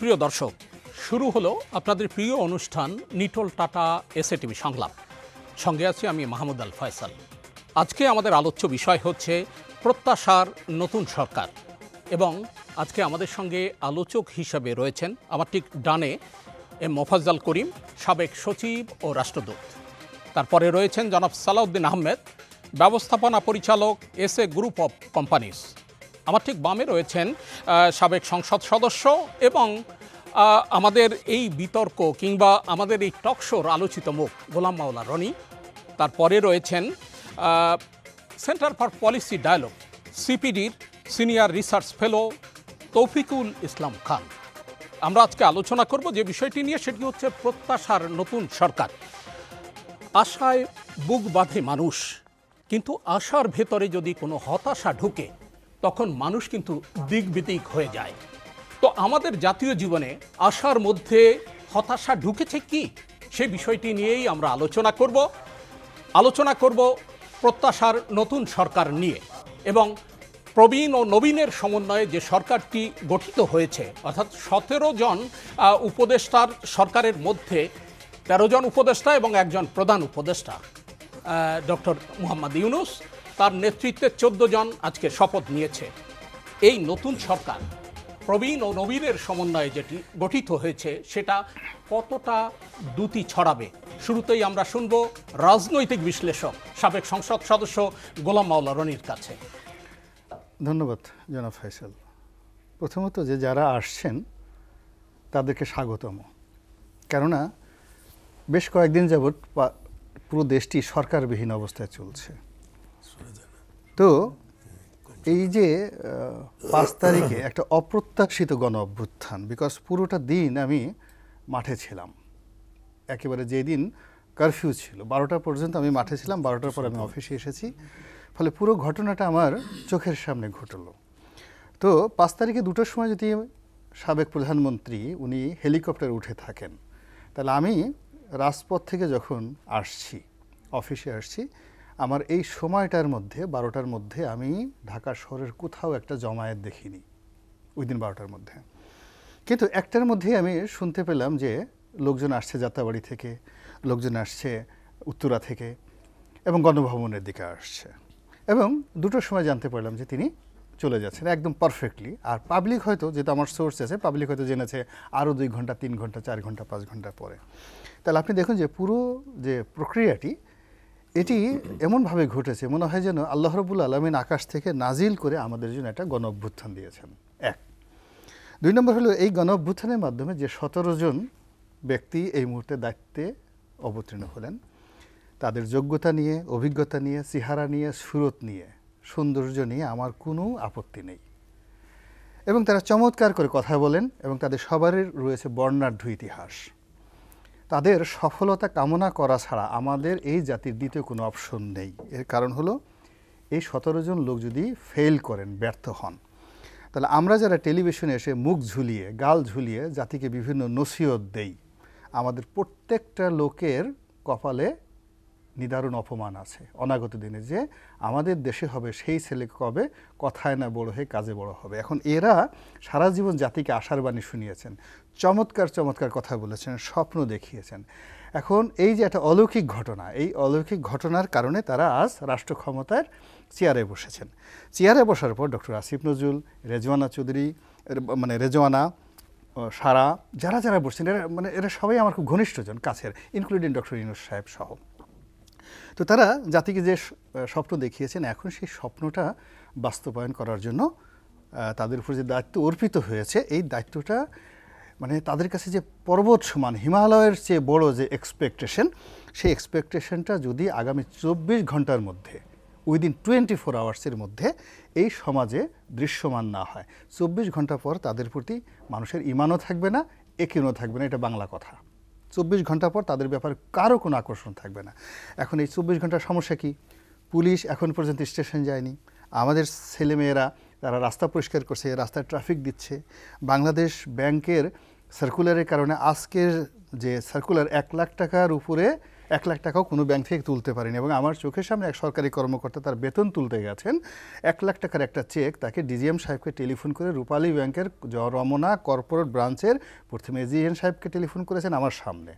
সুপ্রিয় দর্শক, শুরু হলো আপনাদের প্রিয় অনুষ্ঠান নিটোল টাটা এসএটিভি সংলাপ। সঙ্গে আছি আমি মাহমুদ আল ফয়সাল। আজকে আমাদের আলোচ্য বিষয় হচ্ছে প্রত্যাশার নতুন সরকার, এবং আজকে আমাদের সঙ্গে আলোচক হিসাবে রয়েছেন আমার ঠিক ডানে এম মোফাজ্জল করিম, সাবেক সচিব ও রাষ্ট্রদূত। তারপরে রয়েছেন জনাব সালাউদ্দিন আহমেদ, ব্যবস্থাপনা পরিচালক এসএ গ্রুপ অফ কোম্পানিজ। আমার ঠিক বামে রয়েছেন সাবেক সংসদ সদস্য এবং আমাদের এই বিতর্ক কিংবা আমাদের এই টকশোর আলোচিত মুখ গোলাম মাওলা রনি। তারপরে রয়েছেন সেন্টার ফর পলিসি ডায়ালগ সিপিডির senior research fellow Towfiqul Islam Khan. আমরা আজকে আলোচনা করব যে বিষয়টি নিয়ে, সেটি হচ্ছে প্রত্যাশার নতুন সরকার। আশায় বুক বাঁধে মানুষ, কিন্তু আশার ভেতরে যদি কোনো হতাশা ঢুকে তখন মানুষ কিন্তু দিকবিদিক হয়ে যায়। তো আমাদের জাতীয় জীবনে আশার মধ্যে হতাশা ঢুকেছে কি, সেই বিষয়টি নিয়েই আমরা আলোচনা করব প্রত্যাশার নতুন সরকার নিয়ে। এবং প্রবীণ ও নবীনের সমন্বয়ে যে সরকারটি গঠিত হয়েছে, অর্থাৎ 17 জন উপদেষ্টার সরকারের মধ্যে 13 জন উপদেষ্টা এবং একজন প্রধান উপদেষ্টা ডক্টর মোহাম্মদ ইউনূস, তার নেতৃত্বে 14 জন আজকে শপথ নিয়েছে। এই নতুন সরকার প্রবীণ ও নবীনের সমন্বয়ে যেটি গঠিত হয়েছে, সেটা কতটা দ্যুতি ছড়াবে? শুরুতেই আমরা শুনব রাজনৈতিক বিশ্লেষক সাবেক সংসদ সদস্য গোলাম মাওলা রনির কাছে। ধন্যবাদ জনাব ফয়সাল। প্রথমত যে যারা আসছেন তাদেরকে স্বাগতম, কেননা বেশ কয়েকদিন যাবৎ পুরো দেশটি সরকারবিহীন অবস্থায় চলছে। তো এই যে 5 তারিখে একটা অপ্রত্যাশিত গণ অভ্যুত্থান, বিকজ পুরোটা দিন আমি মাঠে ছিলাম। একেবারে যেদিন কারফিউ ছিল 12টা পর্যন্ত আমি মাঠে ছিলাম, 12টার পর আমি অফিসে এসেছি। ফলে পুরো ঘটনাটা আমার চোখের সামনে ঘটলো। তো 5 তারিখে 2টোর সময় যদি সাবেক প্রধানমন্ত্রী উনি হেলিকপ্টারে উঠে থাকেন, তাহলে আমি রাজপথ থেকে যখন আসছি, অফিসে আসছি, আমার এই সময়টার মধ্যে 12টার মধ্যে আমি ঢাকা শহরের কোথাও একটা জমায়েত দেখিনি উইদিন 12টার মধ্যে। কিন্তু একটার মধ্যেই আমি শুনতে পেলাম যে লোকজন আসছে যাত্রাবাড়ি থেকে, লোকজন আসছে উত্তরা থেকে এবং গণভবনের দিকে আসছে। এবং 2টোর সময় জানতে পারলাম যে তিনি চলে যাচ্ছেন একদম পারফেক্টলি। আর পাবলিক হয়তো, যেটা আমার সোর্স আছে, পাবলিক হয়তো জেনেছে আরও 2 ঘন্টা, 3 ঘন্টা, 4 ঘন্টা, 5 ঘন্টা পরে। তাহলে আপনি দেখুন যে পুরো যে প্রক্রিয়াটি, এটি এমনভাবে ঘটেছে মনে হয় যেন আল্লাহ রাব্বুল আলামিন আকাশ থেকে নাজিল করে আমাদের জন্য একটা গণ অভ্যুত্থান দিয়েছেন। 1। 2 নম্বর হলো এই গণ অভ্যুত্থানের মাধ্যমে যে 17 জন ব্যক্তি এই মুহূর্তে দায়িত্বে অবতীর্ণ হলেন, তাদের যোগ্যতা নিয়ে, অভিজ্ঞতা নিয়ে, চেহারা নিয়ে, সুরত নিয়ে, সৌন্দর্য নিয়ে আমার কোনো আপত্তি নেই। এবং তারা চমৎকার করে কথা বলেন এবং তাদের সবারই রয়েছে বর্ণাঢ্য ইতিহাস। তাদের সফলতা কামনা করা ছাড়া আমাদের এই জাতির দ্বিতীয় কোনো অপশন নেই। এর কারণ হলো এই 17 জন লোক যদি ফেল করেন, ব্যর্থ হন, তাহলে আমরা যারা টেলিভিশনে এসে মুখ ঝুলিয়ে, গাল ঝুলিয়ে জাতিকে বিভিন্ন নসিহত দেই, আমাদের প্রত্যেকটা লোকের কপালে নিদারুণ অপমান আছে অনাগত দিনে, যে আমাদের দেশে হবে সেই ছেলে কবে কথায় না বড় হয়ে কাজে বড় হবে। এখন এরা সারা জীবন জাতিকে আশার বাণী শুনিয়েছেন, চমৎকার চমৎকার কথা বলেছেন, স্বপ্ন দেখিয়েছেন। এখন এই যে একটা অলৌকিক ঘটনা, এই অলৌকিক ঘটনার কারণে তারা আজ রাষ্ট্র ক্ষমতার চেয়ারে বসেছেন। চেয়ারে বসার পর ডক্টর আসিফ নজরুল, রেজওয়ানা চৌধুরী, রেজওয়ানা, সারা, যারা যারা বসছেন, এরা সবাই আমার খুব ঘনিষ্ঠজন, কাছের, ইনক্লুডিং ডক্টর ইউনূস সাহেব সহ। তো তারা জাতিকে যে স্বপ্ন দেখিয়েছেন, এখন সেই স্বপ্নটা বাস্তবায়ন করার জন্য তাদের উপর যে দায়িত্ব অর্পিত হয়েছে, এই দায়িত্বটা তাদের কাছে যে পর্বত সমান, হিমালয়ের চেয়ে বড় যে এক্সপেকটেশন, সেই এক্সপেকটেশনটা যদি আগামী 24 ঘন্টার মধ্যে, উইদিন 24 আওয়ার্সের মধ্যে এই সমাজে দৃশ্যমান না হয়, 24 ঘন্টা পর তাদের প্রতি মানুষের ইমানও থাকবে না, একিনও থাকবে না। এটা বাংলা কথা। 24 ঘন্টা পর তাদের ব্যাপারে কারো কোনো আকর্ষণ থাকবে না। এখন এই 24 ঘন্টার সমস্যা কি? পুলিশ এখন পর্যন্ত স্টেশন যায়নি, আমাদের ছেলেমেয়েরা তারা রাস্তা পরিষ্কার করছে, রাস্তায় ট্রাফিক দিচ্ছে। বাংলাদেশ ব্যাংকের সার্কুলারের কারণে আজকের যে সার্কুলার 1 লাখ টাকার উপরে 1 লাখ টাকাও কোনো ব্যাংক থেকে তুলতে পারেনি, এবং আমার চোখের সামনে এক সরকারি কর্মকর্তা তার বেতন তুলতে গেছেন, 1 লাখ টাকার একটা চেক তাকে ডিজিএম সাহেবকে টেলিফোন করে রূপালী ব্যাংকের রমনা কর্পোরেট ব্রাঞ্চের প্রথমে এজিএম সাহেবকে টেলিফোন করেছেন আমার সামনে,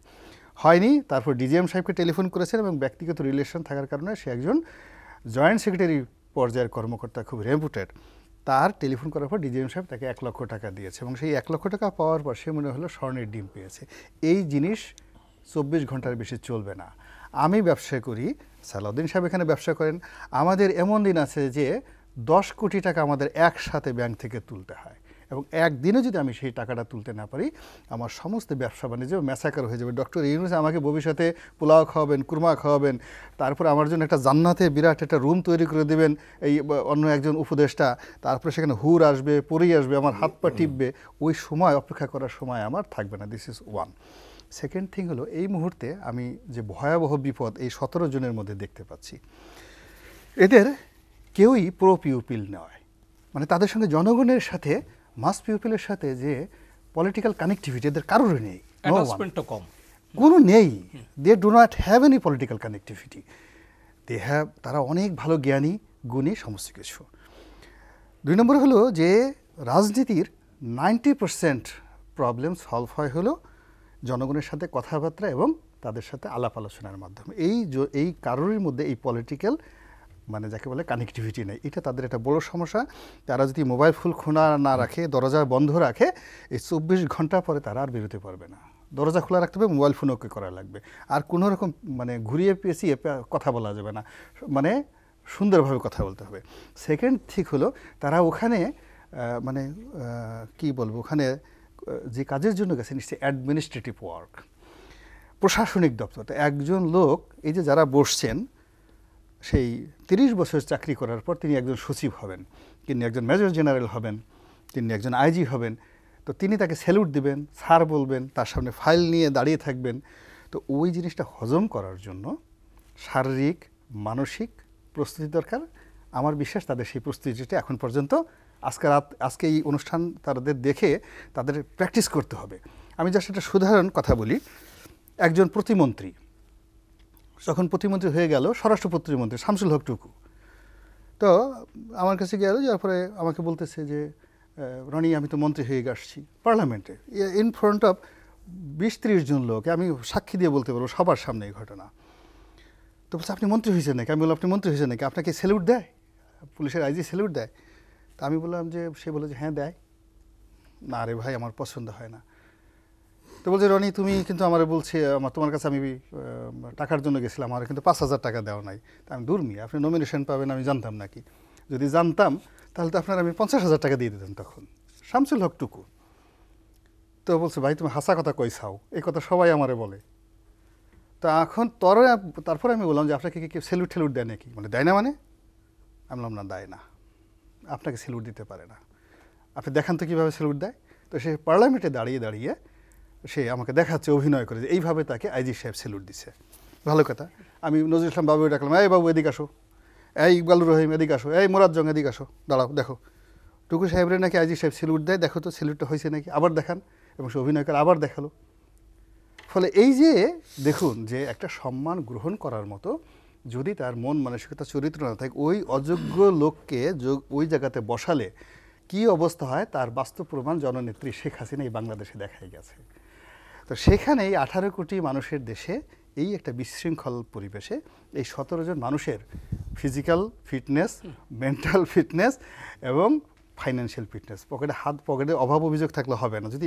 হয়নি, তারপর ডিজিএম সাহেবকে টেলিফোন করেছেন, এবং ব্যক্তিগত রিলেশন থাকার কারণে সে একজন জয়েন্ট সেক্রেটারি পর্যায়ের কর্মকর্তা, খুব রেপুটেড, তার টেলিফোন করার পর ডিজিএম সাহেব তাকে 1 লক্ষ টাকা দিয়েছে, এবং সেই 1 লক্ষ টাকা পাওয়ার পর সে মনে হলো স্বর্ণের ডিম পেয়েছে। এই জিনিস 24 ঘন্টার বেশি চলবে না। আমি ব্যবসা করি, সালাউদ্দিন সাহেব এখানে ব্যবসা করেন, আমাদের এমন দিন আছে যে 10 কোটি টাকা আমাদের একসাথে ব্যাংক থেকে তুলতে হয়, এবং একদিনে যদি আমি সেই টাকাটা তুলতে না পারি আমার সমস্ত ব্যবসা বাণিজ্য ম্যাসাকার হয়ে যাবে। ডক্টর ইউনূস আমাকে ভবিষ্যতে পোলাও খাওয়াবেন, কুরমা খাওয়াবেন, তারপর আমার জন্য একটা জান্নাতে বিরাট একটা রুম তৈরি করে দেবেন এই অন্য একজন উপদেষ্টা, তারপরে সেখানে হুর আসবে, পরেই আসবে, আমার হাত পা টিপবে, ওই সময় অপেক্ষা করার সময় আমার থাকবে না। This is one. Second thing হলো, এই মুহূর্তে আমি যে ভয়াবহ বিপদ এই 17 জনের মধ্যে দেখতে পাচ্ছি, এদের কেউই প্রো পিউপিল নয়, মানে তাদের সঙ্গে জনগণের সাথে মাস পিউপিলের সাথে যে পলিটিক্যাল কানেক্টিভিটি এদের কারোর নেই, অ্যাটাচমেন্টও কম, কোনো নেই। They do not have any political connectivity, তারা অনেক ভালো জ্ঞানী, গুণী, সমস্ত কিছু। 2 নম্বর হলো যে রাজনীতির 90% প্রবলেম সলভ হয় হলো জনগণের সাথে কথাবার্তা এবং তাদের সাথে আলাপ আলোচনার মাধ্যমে। এই কারোর মধ্যে এই পলিটিক্যাল মানে যাকে বলে কানেক্টিভিটি নেই, এটা তাদের একটা বড় সমস্যা। তারা যদি মোবাইল ফোন খোলা না রাখে, দরজা বন্ধ রাখে, এই 24 ঘন্টা পরে তারা আর বেরোতে পারবে না। দরজা খোলা রাখতে হবে, মোবাইল ফোন ওকে করা লাগবে, আর কোনো রকম মানে ঘুরিয়ে পেঁচিয়ে কথা বলা যাবে না, মানে সুন্দরভাবে কথা বলতে হবে। সেকেন্ড ঠিক হলো, তারা ওখানে মানে কি বলবো, ওখানে যে কাজের জন্য গেছে নিশ্চয়ই অ্যাডমিনিস্ট্রেটিভ ওয়ার্ক, প্রশাসনিক দপ্তর। একজন লোক, এই যে যারা বসছেন, সেই 30 বছর চাকরি করার পর তিনি একজন সচিব হবেন, তিনি একজন মেজর জেনারেল হবেন, তিনি একজন আইজি হবেন, তো তিনি তাকে স্যালুট দিবেন, স্যার বলবেন, তার সামনে ফাইল নিয়ে দাঁড়িয়ে থাকবেন। তো ওই জিনিসটা হজম করার জন্য শারীরিক মানসিক প্রস্তুতি দরকার। আমার বিশ্বাস তাদের সেই প্রস্তুতিটা এখন পর্যন্ত আজকে এই অনুষ্ঠান তাদের দেখে তাদের প্র্যাকটিস করতে হবে। আমি জাস্ট একটা সাধারণ কথা বলি, একজন প্রতিমন্ত্রী যখন প্রতিমন্ত্রী হয়ে গেল, স্বরাষ্ট্র প্রতিমন্ত্রী শামসুল হক টুকু, তো আমার কাছে গেল, যার পরে আমাকে বলতেছে যে রনি আমি তো মন্ত্রী হয়ে আসছি পার্লামেন্টে, ইন ফ্রন্ট অফ 20-30 জন লোক, আমি সাক্ষী দিয়ে বলতে পারবো সবার সামনে এই ঘটনা। তো বলছে আপনি মন্ত্রী হয়েছেন নাকি? আমি বললাম আপনি মন্ত্রী হয়েছেন নাকি, আপনাকে স্যালুট দেয়, পুলিশের আইজি স্যালুট দেয়? তা আমি বললাম যে, সে বলে যে হ্যাঁ দেয়। না রে ভাই, আমার পছন্দ হয় না। তো বলছে রনি তুমি কিন্তু আমার বলছে তোমার কাছে আমি টাকার জন্য গেছিলাম, আমার কিন্তু 5,000 টাকা দেওয়া নাই। তা আমি দূর মিয়া, আপনি নমিনেশন পাবেন আমি জানতাম নাকি? যদি জানতাম তাহলে তো আপনার আমি 50,000 টাকা দিয়ে দিতাম তখন। শামসুল হক টুকু তো বলছে ভাই তুমি হাসা কথা কই চাও, এই কথা সবাই আমারে বলে। তা এখন তারপরে আমি বললাম যে আপনাকে কি স্যালুট ঠেলুট দেয় নাকি? মানে দেয় না, মানে আমি বললাম না দেয় না, আপনাকে স্যালুট দিতে পারে না, আপনি দেখান তো কীভাবে স্যালুট দেয়। তো সে পার্লামেন্টে দাঁড়িয়ে দাঁড়িয়ে সে আমাকে দেখাচ্ছে, অভিনয় করে যে এইভাবে তাকে আইজি সাহেব স্যালুট দিচ্ছে। ভালো কথা। আমি নজরুল ইসলাম বাবু ডাকলাম, এই বাবু এদিকে আসো, এই ইকবালুর রহিম এদিকে আসো, এই মোরাজ্জং এদিকে আসো, দাঁড়াও দেখো টুকু সাহেবরে নাকি আইজি সাহেব স্যালুট দেয়, দেখো তো স্যালুটটা হয়েছে নাকি, আবার দেখান। এবং সে অভিনয় করে আবার দেখালো। ফলে এই যে দেখুন যে একটা সম্মান গ্রহণ করার মতো যদি তার মন মানসিকতা চরিত্র না থাকে, ওই অযোগ্য লোককে ওই জায়গাতে বসালে কি অবস্থা হয় তার বাস্তব প্রমাণ জননেত্রী শেখ হাসিনা এই বাংলাদেশে দেখাই গেছে। তো সেখানে এই 18 কোটি মানুষের দেশে এই একটা বিশৃঙ্খল পরিবেশে এই 17 জন মানুষের ফিজিক্যাল ফিটনেস, মেন্টাল ফিটনেস এবং ফাইন্যান্সিয়াল ফিটনেস, পকেটে অভাব অভিযোগ থাকলে হবে না। যদি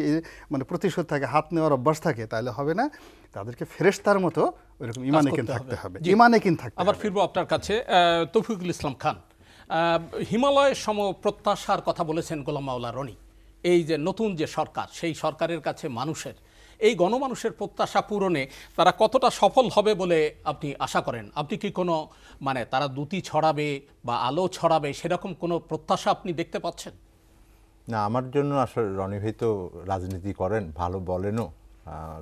মানে প্রতিশোধ থাকে, হাত নেওয়ার অভ্যাস থাকে, তাহলে হবে না। তাদেরকে ফেরেশতার মতো ওইরকম ইমানেকিন থাকতে হবে, ইমানেকিন থাকতে হবে। আবার ফিরবো আপনার কাছে, তৌফিকুল ইসলাম খান, হিমালয়ের সম প্রত্যাশার কথা বলেছেন গোলাম মাওলা রনি। এই যে নতুন যে সরকার, সেই সরকারের কাছে মানুষের এই গণমানুষের প্রত্যাশা পূরণে তারা কতটা সফল হবে বলে আপনি আশা করেন? আপনি কি কোনো মানে তারা দ্যুতি ছড়াবে বা আলো ছড়াবে সেরকম কোনো প্রত্যাশা আপনি দেখতে পাচ্ছেন? না, আমার জন্য আসলে রনি ভাই তো রাজনীতি করেন, ভালো বলেনও,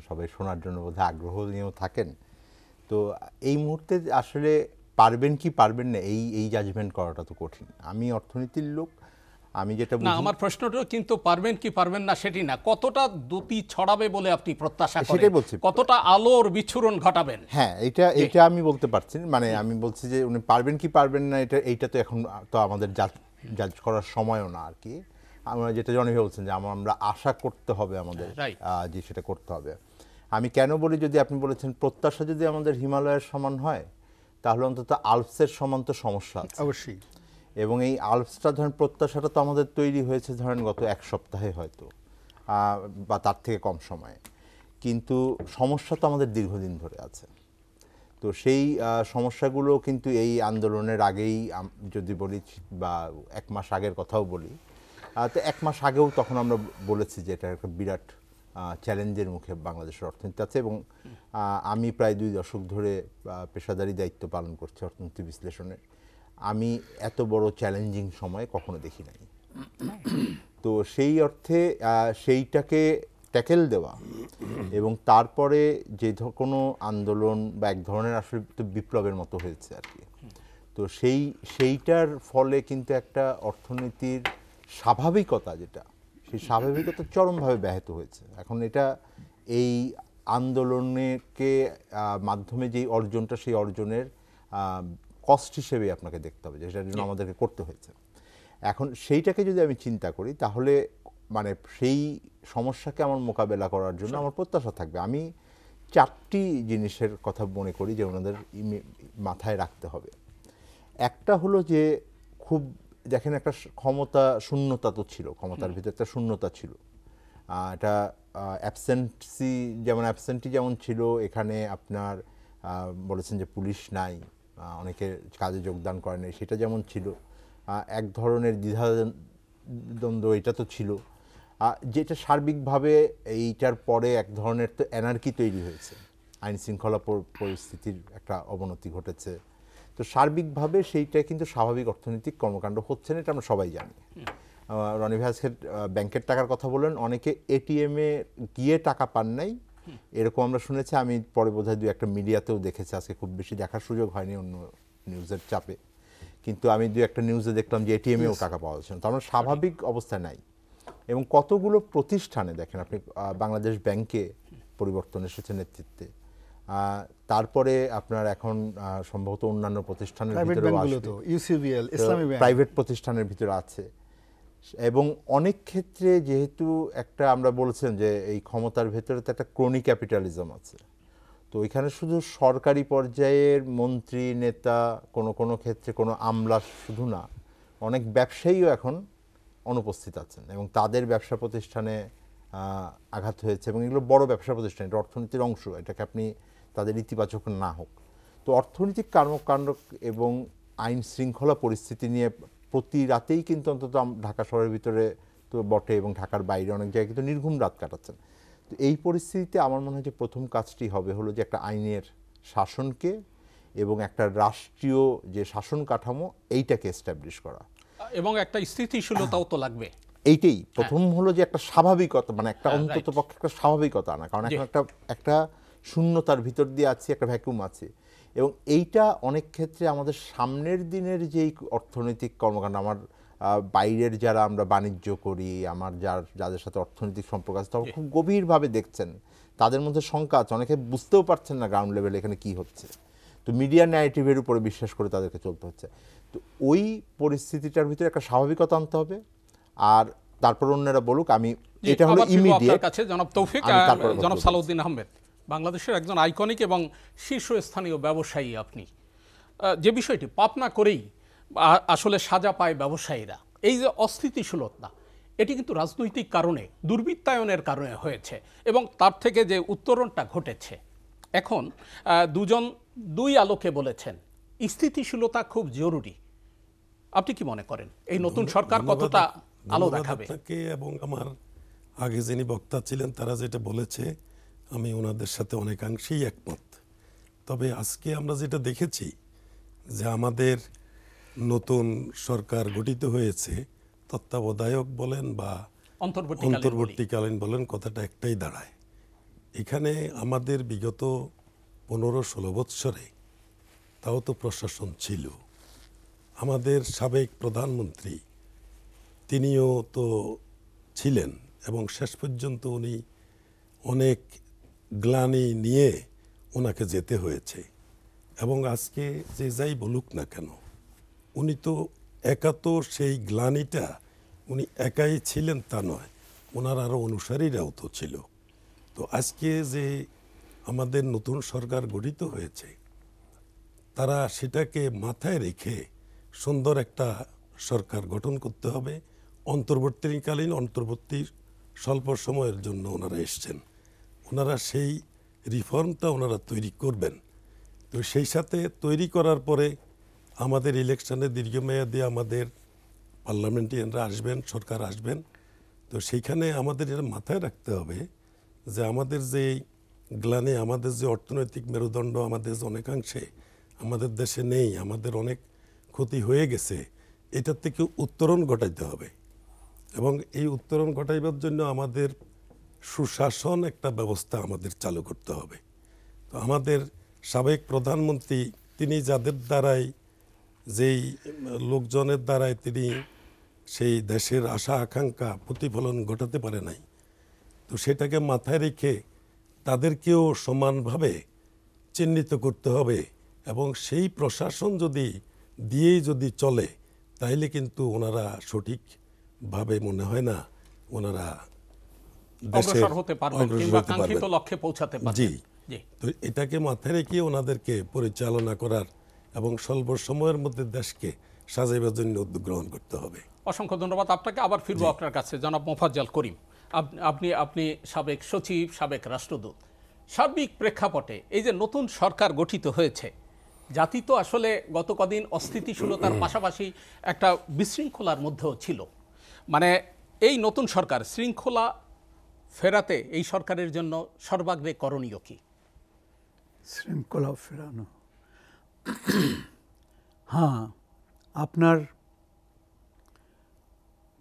সবাই শোনার জন্য বোধহয় আগ্রহ নিয়েও থাকেন। তো এই মুহূর্তে আসলে পারবেন কি পারবেন না এই জাজমেন্ট করাটা তো কঠিন। আমি অর্থনীতির লোক, আমি যেটা না, আমার প্রশ্নটা কিন্তু পারবেন কি পারবেন না সেটি না, কতটা দ্যুতি ছড়াবে বলে আপনি প্রত্যাশা করেন, সেটাই বলছি। কতটা আলোর বিচ্ছুরণ ঘটাবেন? হ্যাঁ, এটা আমি বলতে পারছি, মানে আমি বলছি যে উনি পারবেন কি পারবেন না, এইটা তো এখন তো আমাদের জাজ করার সময়ও না আর কি। আমরা যেটা জনি বলছেন যে আমরা আশা করতে হবে আমাদের, যে সেটা করতে হবে। আমি কেন বলি, যদি আপনি বলেছেন প্রত্যাশা যদি আমাদের হিমালয়ের সমান হয়, তাহলে অন্তত আল্পসের সমান তো সমস্যা আছে অবশ্যই। এবং এই আল্পসটা ধরেন প্রত্যাশাটা তো আমাদের তৈরি হয়েছে ধরেন গত এক সপ্তাহে হয়তো, বা তার থেকে কম সময়ে, কিন্তু সমস্যা তো আমাদের দীর্ঘদিন ধরে আছে। তো সেই সমস্যাগুলো কিন্তু এই আন্দোলনের আগেই যদি বলি, বা 1 মাস আগের কথাও বলি, তো 1 মাস আগেও তখন আমরা বলেছি যে এটা একটা বিরাট চ্যালেঞ্জের মুখে বাংলাদেশের অর্থনীতি আছে। এবং আমি প্রায় 2 দশক ধরে পেশাদারি দায়িত্ব পালন করছি অর্থনীতি বিশ্লেষণের। আমি এত বড় চ্যালেঞ্জিং সময় কখনো দেখি নাই। তো সেই অর্থে সেইটাকে ট্যাকেল দেওয়া এবং তারপরে যে কোনো আন্দোলন বা এক ধরনের আসলে বিপ্লবের মতো হয়েছে আর কি। তো সেইটার ফলে কিন্তু একটা অর্থনীতির স্বাভাবিকতা, যেটা সেই স্বাভাবিকতা চরমভাবে ব্যাহত হয়েছে। এখন এটা এই আন্দোলনকে মাধ্যমে যেই অর্জনটা, সেই অর্জনের কস্ট হিসেবে আপনাকে দেখতে হবে, যেটার জন্য আমাদেরকে করতে হয়েছে। এখন সেইটাকে যদি আমি চিন্তা করি, তাহলে মানে সেই সমস্যাকে আমার মোকাবেলা করার জন্য আমার প্রত্যাশা থাকবে। আমি 4টি জিনিসের কথা মনে করি যে ওনাদের মাথায় রাখতে হবে। একটা হলো যে খুব দেখেন, একটা ক্ষমতা শূন্যতা তো ছিল, ক্ষমতার ভিতরে একটা শূন্যতা ছিল। এটা অ্যাবসেন্টি যেমন ছিল, এখানে আপনার বলেছেন যে পুলিশ নাই, অনেকে কাজে যোগদান করে নাই, সেটা যেমন ছিল। এক ধরনের দ্বিধাদ্বন্দ্ব এটা তো ছিল, যেটা সার্বিকভাবে এইটার পরে এক ধরনের তো এনার্কি তৈরি হয়েছে, আইন শৃঙ্খলা পরিস্থিতির একটা অবনতি ঘটেছে। তো সার্বিকভাবে সেইটা কিন্তু স্বাভাবিক অর্থনৈতিক কর্মকাণ্ড হচ্ছে না, এটা আমরা সবাই জানি। রনি ভাই আজকে ব্যাংকের টাকার কথা বললেন, অনেকে এটিএমে গিয়ে টাকা পান নাই, এরকম আমরা শুনেছি। আমি পরে বোধহয় 2-1টা মিডিয়াতেও দেখেছি, আজকে খুব বেশি দেখার সুযোগ হয়নি অন্য নিউজের চাপে, কিন্তু আমি 2-1টা নিউজে দেখলাম যে এটিএমেও টাকা পাওয়া যাচ্ছে না। তো আমরা স্বাভাবিক অবস্থায় নাই। এবং কতগুলো প্রতিষ্ঠানে দেখেন আপনি, বাংলাদেশ ব্যাংকে পরিবর্তন এসেছে নেতৃত্বে, তারপরে আপনার এখন সম্ভবত অন্যান্য প্রতিষ্ঠানের ভিতরেও আসবে, ইউসিবিএল, ইসলামী ব্যাংক, প্রাইভেট প্রতিষ্ঠানের ভিতরে আছে। এবং অনেক ক্ষেত্রে যেহেতু একটা আমরা বলছেন যে এই ক্ষমতার ভেতরে তো একটা ক্রনি ক্যাপিটালিজম আছে, তো এখানে শুধু সরকারি পর্যায়ের মন্ত্রী নেতা, কোনো ক্ষেত্রে কোনো আমলা শুধু না, অনেক ব্যবসায়ীও এখন অনুপস্থিত আছেন এবং তাদের ব্যবসা প্রতিষ্ঠানে আঘাত হয়েছে। এবং এগুলো বড় ব্যবসা প্রতিষ্ঠান, এটা অর্থনীতির অংশ, এটাকে আপনি তাদের ইতিবাচক না হোক। তো অর্থনৈতিক কর্মকাণ্ড এবং আইন শৃঙ্খলা পরিস্থিতি নিয়ে প্রতি রাতেই কিন্তু অন্তত ঢাকা শহরের ভিতরে তো বটে এবং ঢাকার বাইরে অনেক জায়গায় কিন্তু নির্ঘুম রাত কাটাচ্ছেন। তো এই পরিস্থিতিতে আমার মনে হয় যে প্রথম কাজটি হলো যে একটা আইনের শাসনকে এবং একটা রাষ্ট্রীয় যে শাসন কাঠামো, এইটাকে এস্টাবলিশ করা এবং একটা স্থিতিশীলতাও তো লাগবে। এইটাই প্রথম হলো যে একটা স্বাভাবিকতা, মানে একটা অন্তত পক্ষে একটা স্বাভাবিকতা আনা, কারণ এখন একটা শূন্যতার ভিতর দিয়ে আছে, একটা ভ্যাকুয়াম আছে। এবং এইটা অনেক ক্ষেত্রে আমাদের সামনের দিনের যেই অর্থনৈতিক কর্মকাণ্ড, আমার বাইরের যারা আমরা বাণিজ্য করি, আমার যাদের সাথে অর্থনৈতিক সম্পর্ক আছে, তারা খুব গভীরভাবে দেখছেন, তাদের মধ্যে শঙ্কা আছে, অনেকে বুঝতেও পারছেন না গ্রাউন্ড লেভেলে এখানে কি হচ্ছে। তো মিডিয়া ন্যারেটিভের উপরে বিশ্বাস করে তাদেরকে চলতে হচ্ছে। তো ওই পরিস্থিতিটার ভিতরে একটা স্বাভাবিকতা আনতে হবে। আর তারপর অন্যরা বলুক, আমি এটা হলো ইমিডিয়েট। কাছে জনাব তৌফিক, জনাব সালাউদ্দিন আহমেদ, বাংলাদেশের একজন আইকনিক এবং শীর্ষস্থানীয় ব্যবসায়ী আপনি, যে বিষয়টি পাপনা করেই আসলে সাজা পায় ব্যবসায়ীরা, এই যে অস্থিতিশীলতা, এটি কিন্তু রাজনৈতিক কারণে, দুর্বৃত্তায়নের কারণে হয়েছে এবং তার থেকে যে উত্তরণটা ঘটেছে। এখন দুই আলোকে বলেছেন স্থিতিশীলতা খুব জরুরি। আপনি কি মনে করেন এই নতুন সরকার কতটা আলো দেখাবে? এবং আমার আগে যিনি বক্তা ছিলেন তারা যেটা বলেছে, আমি ওনাদের সাথে অনেকাংশেই একমত। তবে আজকে আমরা যেটা দেখেছি যে আমাদের নতুন সরকার গঠিত হয়েছে, তত্ত্বাবধায়ক বলেন বা অন্তর্বর্তীকালীন বলেন, কথাটা একটাই দাঁড়ায়। এখানে আমাদের বিগত 15-16 বৎসরে তাও তো প্রশাসন ছিল। আমাদের সাবেক প্রধানমন্ত্রী তিনিও তো ছিলেন এবং শেষ পর্যন্ত উনি অনেক গ্লানি নিয়ে ওনাকে যেতে হয়েছে। এবং আজকে যে যাই বলুক না কেন, উনি তো একা তো সেই গ্লানিটা উনি একাই ছিলেন তা নয়, ওনার আরও অনুসারীরাও তো ছিল। তো আজকে যে আমাদের নতুন সরকার গঠিত হয়েছে, তারা সেটাকে মাথায় রেখে সুন্দর একটা সরকার গঠন করতে হবে। অন্তর্বর্তী স্বল্প সময়ের জন্য ওনারা এসছেন, ওনারা সেই রিফর্মটা ওনারা তৈরি করবেন। তো সেই সাথে তৈরি করার পরে আমাদের ইলেকশনে দীর্ঘমেয়াদী আমাদের পার্লামেন্টারিয়ানরা আসবেন, সরকার আসবেন। তো সেইখানে আমাদের এটা মাথায় রাখতে হবে যে আমাদের যে গ্লানি, আমাদের যে অর্থনৈতিক মেরুদণ্ড আমাদের যে অনেকাংশে আমাদের দেশে নেই, আমাদের অনেক ক্ষতি হয়ে গেছে, এটার থেকে উত্তরণ ঘটাইতে হবে। এবং এই উত্তরণ ঘটাইবার জন্য আমাদের সুশাসন একটা ব্যবস্থা আমাদের চালু করতে হবে। তো আমাদের সাবেক প্রধানমন্ত্রী, তিনি যাদের দ্বারাই, যেই লোকজনের দ্বারাই তিনি সেই দেশের আশা আকাঙ্ক্ষা প্রতিফলন ঘটাতে পারে নাই, তো সেটাকে মাথায় রেখে তাদেরকেও সমানভাবে চিহ্নিত করতে হবে। এবং সেই প্রশাসন দিয়েই যদি চলে, তাইলে কিন্তু ওনারা সঠিকভাবে মনে হয় না ওনারা অগ্রসর হতে পারবেন অগ্রসর কিংবা হতে কাঙ্ক্ষিত পারবেন। লক্ষ্যে পৌঁছাতে পারবেন। জি। জি। তো এটাকে মাথায় রেখে ওনাদেরকে পরিচালনা করার এবং স্বল্প সময়ের মধ্যে দেশকে সাজাইবার জন্য উদ্যোগ গ্রহণ করতে হবে। অসংখ্য ধন্যবাদ আপনাকে। আবার ফিরবো আপনার কাছে, জনাব মোফাজ্জল করিম। আপনি সাবেক সচিব, সাবেক রাষ্ট্রদূত। সার্বিক প্রেক্ষাপটে এই যে নতুন সরকার গঠিত হয়েছে, জাতি তো আসলে গত কদিন অস্থিতিশীলতার পাশাপাশি একটা বিশৃঙ্খলার মধ্যেও ছিল। মানে এই নতুন সরকার শৃঙ্খলা ফেরাতে এই সরকারের জন্য সর্বাগ্রে করণীয় কি? শৃঙ্খলা ফেরানো, হ্যাঁ, আপনার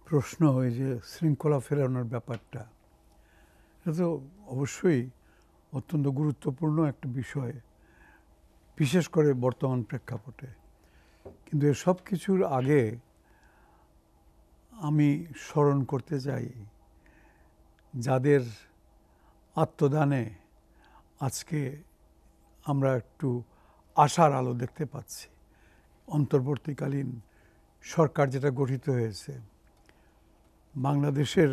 প্রশ্ন ওই যে শৃঙ্খলা ফেরানোর ব্যাপারটা, এটা তো অবশ্যই অত্যন্ত গুরুত্বপূর্ণ একটা বিষয়, বিশেষ করে বর্তমান প্রেক্ষাপটে। কিন্তু এর সব কিছুর আগে আমি স্মরণ করতে চাই যাদের আত্মদানে আজকে আমরা একটু আশার আলো দেখতে পাচ্ছি। অন্তর্বর্তীকালীন সরকার যেটা গঠিত হয়েছে, বাংলাদেশের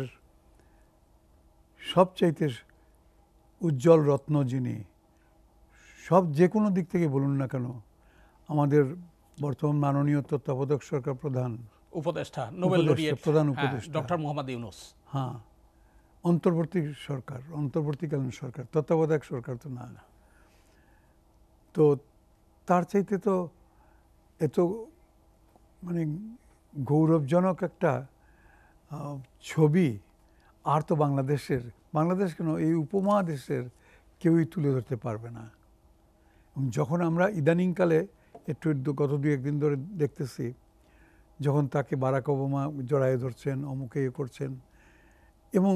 সবচাইতে উজ্জ্বল রত্ন যিনি, যে কোনো দিক থেকে বলুন না কেন, আমাদের বর্তমান মাননীয় তত্ত্বাবধায়ক সরকার প্রধান উপদেষ্টা, নোবেল লরিয়েট প্রধান উপদেষ্টা ডক্টর মোহাম্মদ ইউনূস। হ্যাঁ, অন্তর্বর্তীকালীন সরকার, তত্ত্বাবধায়ক সরকার তো না। তো তার চাইতে তো এত মানে গৌরবজনক একটা ছবি আর তো বাংলাদেশ কেন, এই উপমহাদেশের কেউই তুলে ধরতে পারবে না। যখন আমরা ইদানিংকালে একটু গত 2-1 দিন ধরে দেখতেছি, যখন তাকে বারাক ওবামা জড়ায় ধরছেন, অমুকে করছেন, এবং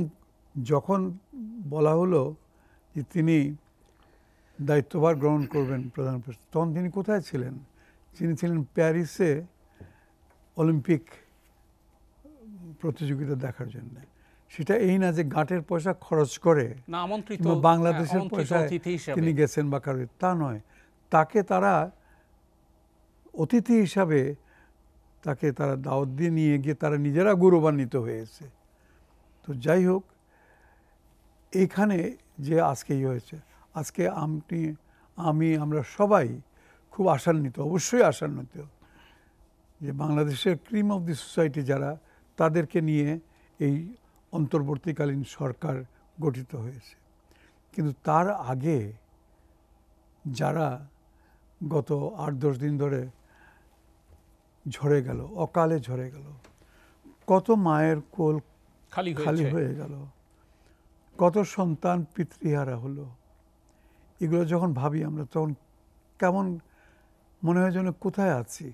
যখন বলা হলো যে তিনি দায়িত্বভার গ্রহণ করবেন প্রধান উপদেষ্টা, তখন তিনি কোথায় ছিলেন? তিনি ছিলেন প্যারিসে অলিম্পিক প্রতিযোগিতা দেখার জন্য। সেটা এই না যে গাঁটের পয়সা খরচ করে না আমন্ত্রিত বাংলাদেশের পয়সায় তিনি গেছেন বা কারো, তা নয়। তাকে তারা অতিথি হিসাবে তাকে তারা দাওয়াত দিয়ে নিয়ে গিয়ে তারা নিজেরা গৌরবান্বিত হয়েছে। তো যাই হোক, এইখানে যে আজকে হয়েছে, আজকে আমরা সবাই খুব আশান্বিত, অবশ্যই আশান্বিত যে বাংলাদেশের ক্রিম অফ দি সোসাইটি যারা, তাদেরকে নিয়ে এই অন্তর্বর্তীকালীন সরকার গঠিত হয়েছে। কিন্তু তার আগে যারা গত 8-10 দিন ধরে ঝরে গেল, অকালে ঝরে গেল, কত মায়ের কোল খালি হয়ে গেল, কত সন্তান পিতৃহারা হলো, এগুলো যখন ভাবি আমরা, তখন কেমন মনে হয় যেন কোথায় আছি।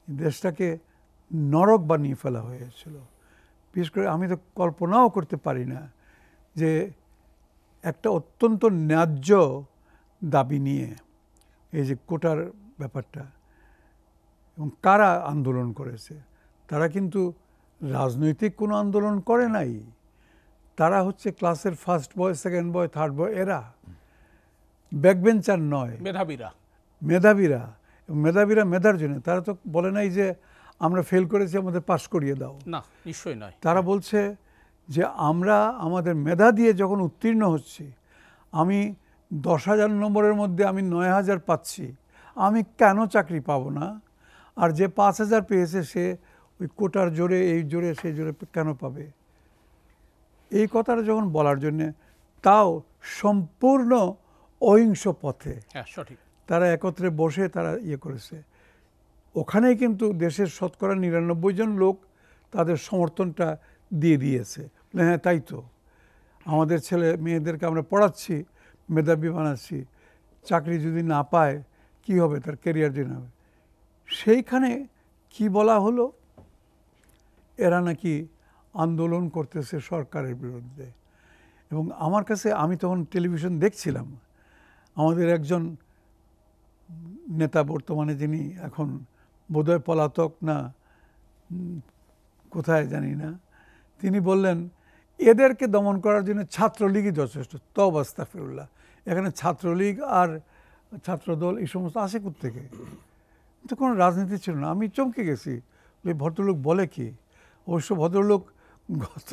দেশটাকে নরক বানিয়ে ফেলা হয়েছিল। বিশেষ করে আমি তো কল্পনাও করতে পারি না যে একটা অত্যন্ত ন্যায্য দাবি নিয়ে এই যে কোটার ব্যাপারটা, এবং কারা আন্দোলন করেছে, তারা কিন্তু রাজনৈতিক কোনো আন্দোলন করে নাই। তারা হচ্ছে ক্লাসের first boy, second boy, third বয়, এরা ব্যাকবেঞ্চার নয়, মেধাবীরা। মেধাবীরা। মেধাবীরা মেধার জন্য, তারা তো বলে নাই যে আমরা ফেল করেছি আমাদের পাশ করিয়ে দাও, না, নিশ্চয়ই নয়। তারা বলছে যে আমরা আমাদের মেধা দিয়ে যখন উত্তীর্ণ হচ্ছি, আমি 10,000 নম্বরের মধ্যে আমি 9,000 পাচ্ছি, আমি কেন চাকরি পাবো না? আর যে 5,000 পেয়েছে সে ওই কোটার জোরে, এই জোরে, সেই জোরে কেন পাবে? এই কথাটা যখন বলার জন্যে, তাও সম্পূর্ণ অহিংস পথে হ্যাঁ, সঠিক। তারা একত্রে বসে তারা ইয়ে করেছে। ওখানেই কিন্তু দেশের শতকরা 99 জন লোক তাদের সমর্থনটা দিয়ে দিয়েছে। হ্যাঁ, তাই তো, আমাদের ছেলে মেয়েদেরকে আমরা পড়াচ্ছি, মেধাবী বানাচ্ছি, চাকরি যদি না পায় কি হবে, তার ক্যারিয়ার দিন হবে। সেইখানে কি বলা হলো, এরা নাকি আন্দোলন করতেছে সরকারের বিরুদ্ধে। এবং আমার কাছে, আমি তখন টেলিভিশন দেখছিলাম, আমাদের একজন নেতা বর্তমানে, যিনি এখন বোধহয় পলাতক না কোথায় জানি না, তিনি বললেন এদেরকে দমন করার জন্য ছাত্রলীগই যথেষ্ট। তওবা আস্তাগফিরুল্লাহ, এখানে ছাত্রলীগ আর ছাত্রদল এই সমস্ত আসে কোত্থেকে? তো কোনো রাজনীতি ছিল না। আমি চমকে গেছি, ওই ভদ্রলোক বলে কি। অবশ্য ভদ্রলোক গত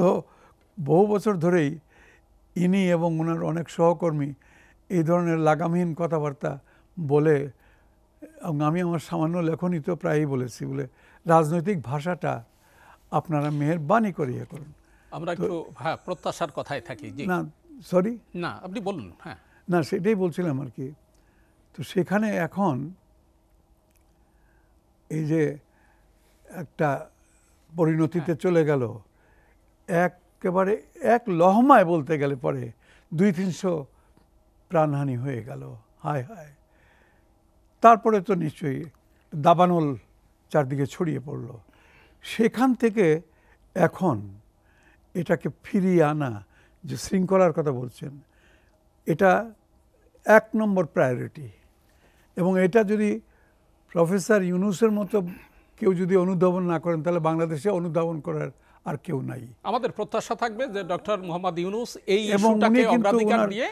বহু বছর ধরেই ইনি এবং ওনার অনেক সহকর্মী এই ধরনের লাগামহীন কথাবার্তা বলে, এবং আমি আমার সামান্য লেখনী তো প্রায়ই বলেছি, বলে রাজনৈতিক ভাষাটা আপনারা মেহেরবানি করে ইয়ে করুন। আমরা একটু হ্যাঁ প্রত্যাশার কথায় থাকি। জি না, সরি, না, আপনি বলুন। হ্যাঁ, না, সেটাই বলছিলাম আর কি। তো সেখানে এখন এই যে একটা পরিণতিতে চলে গেল, একেবারে এক লহমায় বলতে গেলে পরে 200-300 প্রাণহানি হয়ে গেল। হায় হায়। তারপরে তো নিশ্চয়ই দাবানল চারদিকে ছড়িয়ে পড়ল। সেখান থেকে এখন এটাকে ফিরিয়ে আনা, যে শৃঙ্খলার কথা বলছেন, এটা 1 নম্বর প্রায়োরিটি। এবং এটা যদি প্রফেসর ইউনূসের মতো কেউ যদি অনুধাবন না করেন, তাহলে বাংলাদেশে অনুধাবন করার আর কেউ নাই। আমাদের প্রত্যাশা থাকবে যে ডক্টর মোহাম্মদ ইউনূস এই ইস্যুটাকে অগ্রাধিকার দিয়ে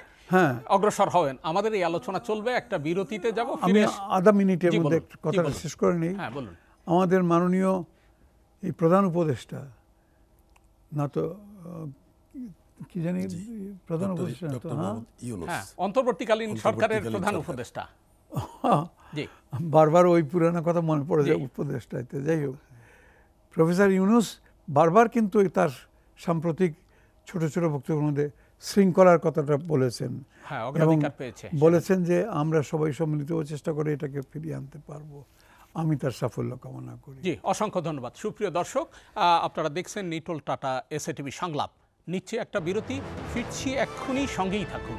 অগ্রসর হবেন। আমাদের এই আলোচনা চলবে, একটা বিরতিতে যাব। আমি আধা মিনিটের মধ্যে কথাটা শেষ করে নিই। হ্যাঁ, বলুন। আমাদের মাননীয় এই প্রধান উপদেষ্টা, না তো কি জানি প্রধান উপদেষ্টা, হ্যাঁ, অন্তর্বর্তীকালীন সরকারের প্রধান উপদেষ্টা, জি, বারবার ওই পুরানো কথা মনে পড়ে যায় উপদেষ্টাতে। যাই হোক, প্রফেসর ইউনূস বারবার কিন্তু তার সাম্প্রতিক ছোট ছোট বক্তব্যের মধ্যে শৃঙ্খলার কথাটা বলেছেন, এবং বলেছেন যে আমরা সবাই সম্মিলিত চেষ্টা করে এটাকে ফিরিয়ে আনতে পারবো। আমি তার সাফল্য কামনা করি। জি, অসংখ্য ধন্যবাদ। সুপ্রিয় দর্শক, আপনারা দেখছেন নিটোল টাটা এসএটিভি সংলাপ। নিচ্ছে একটা বিরতি, ফিরছি এক্ষুনি, সঙ্গেই থাকুন।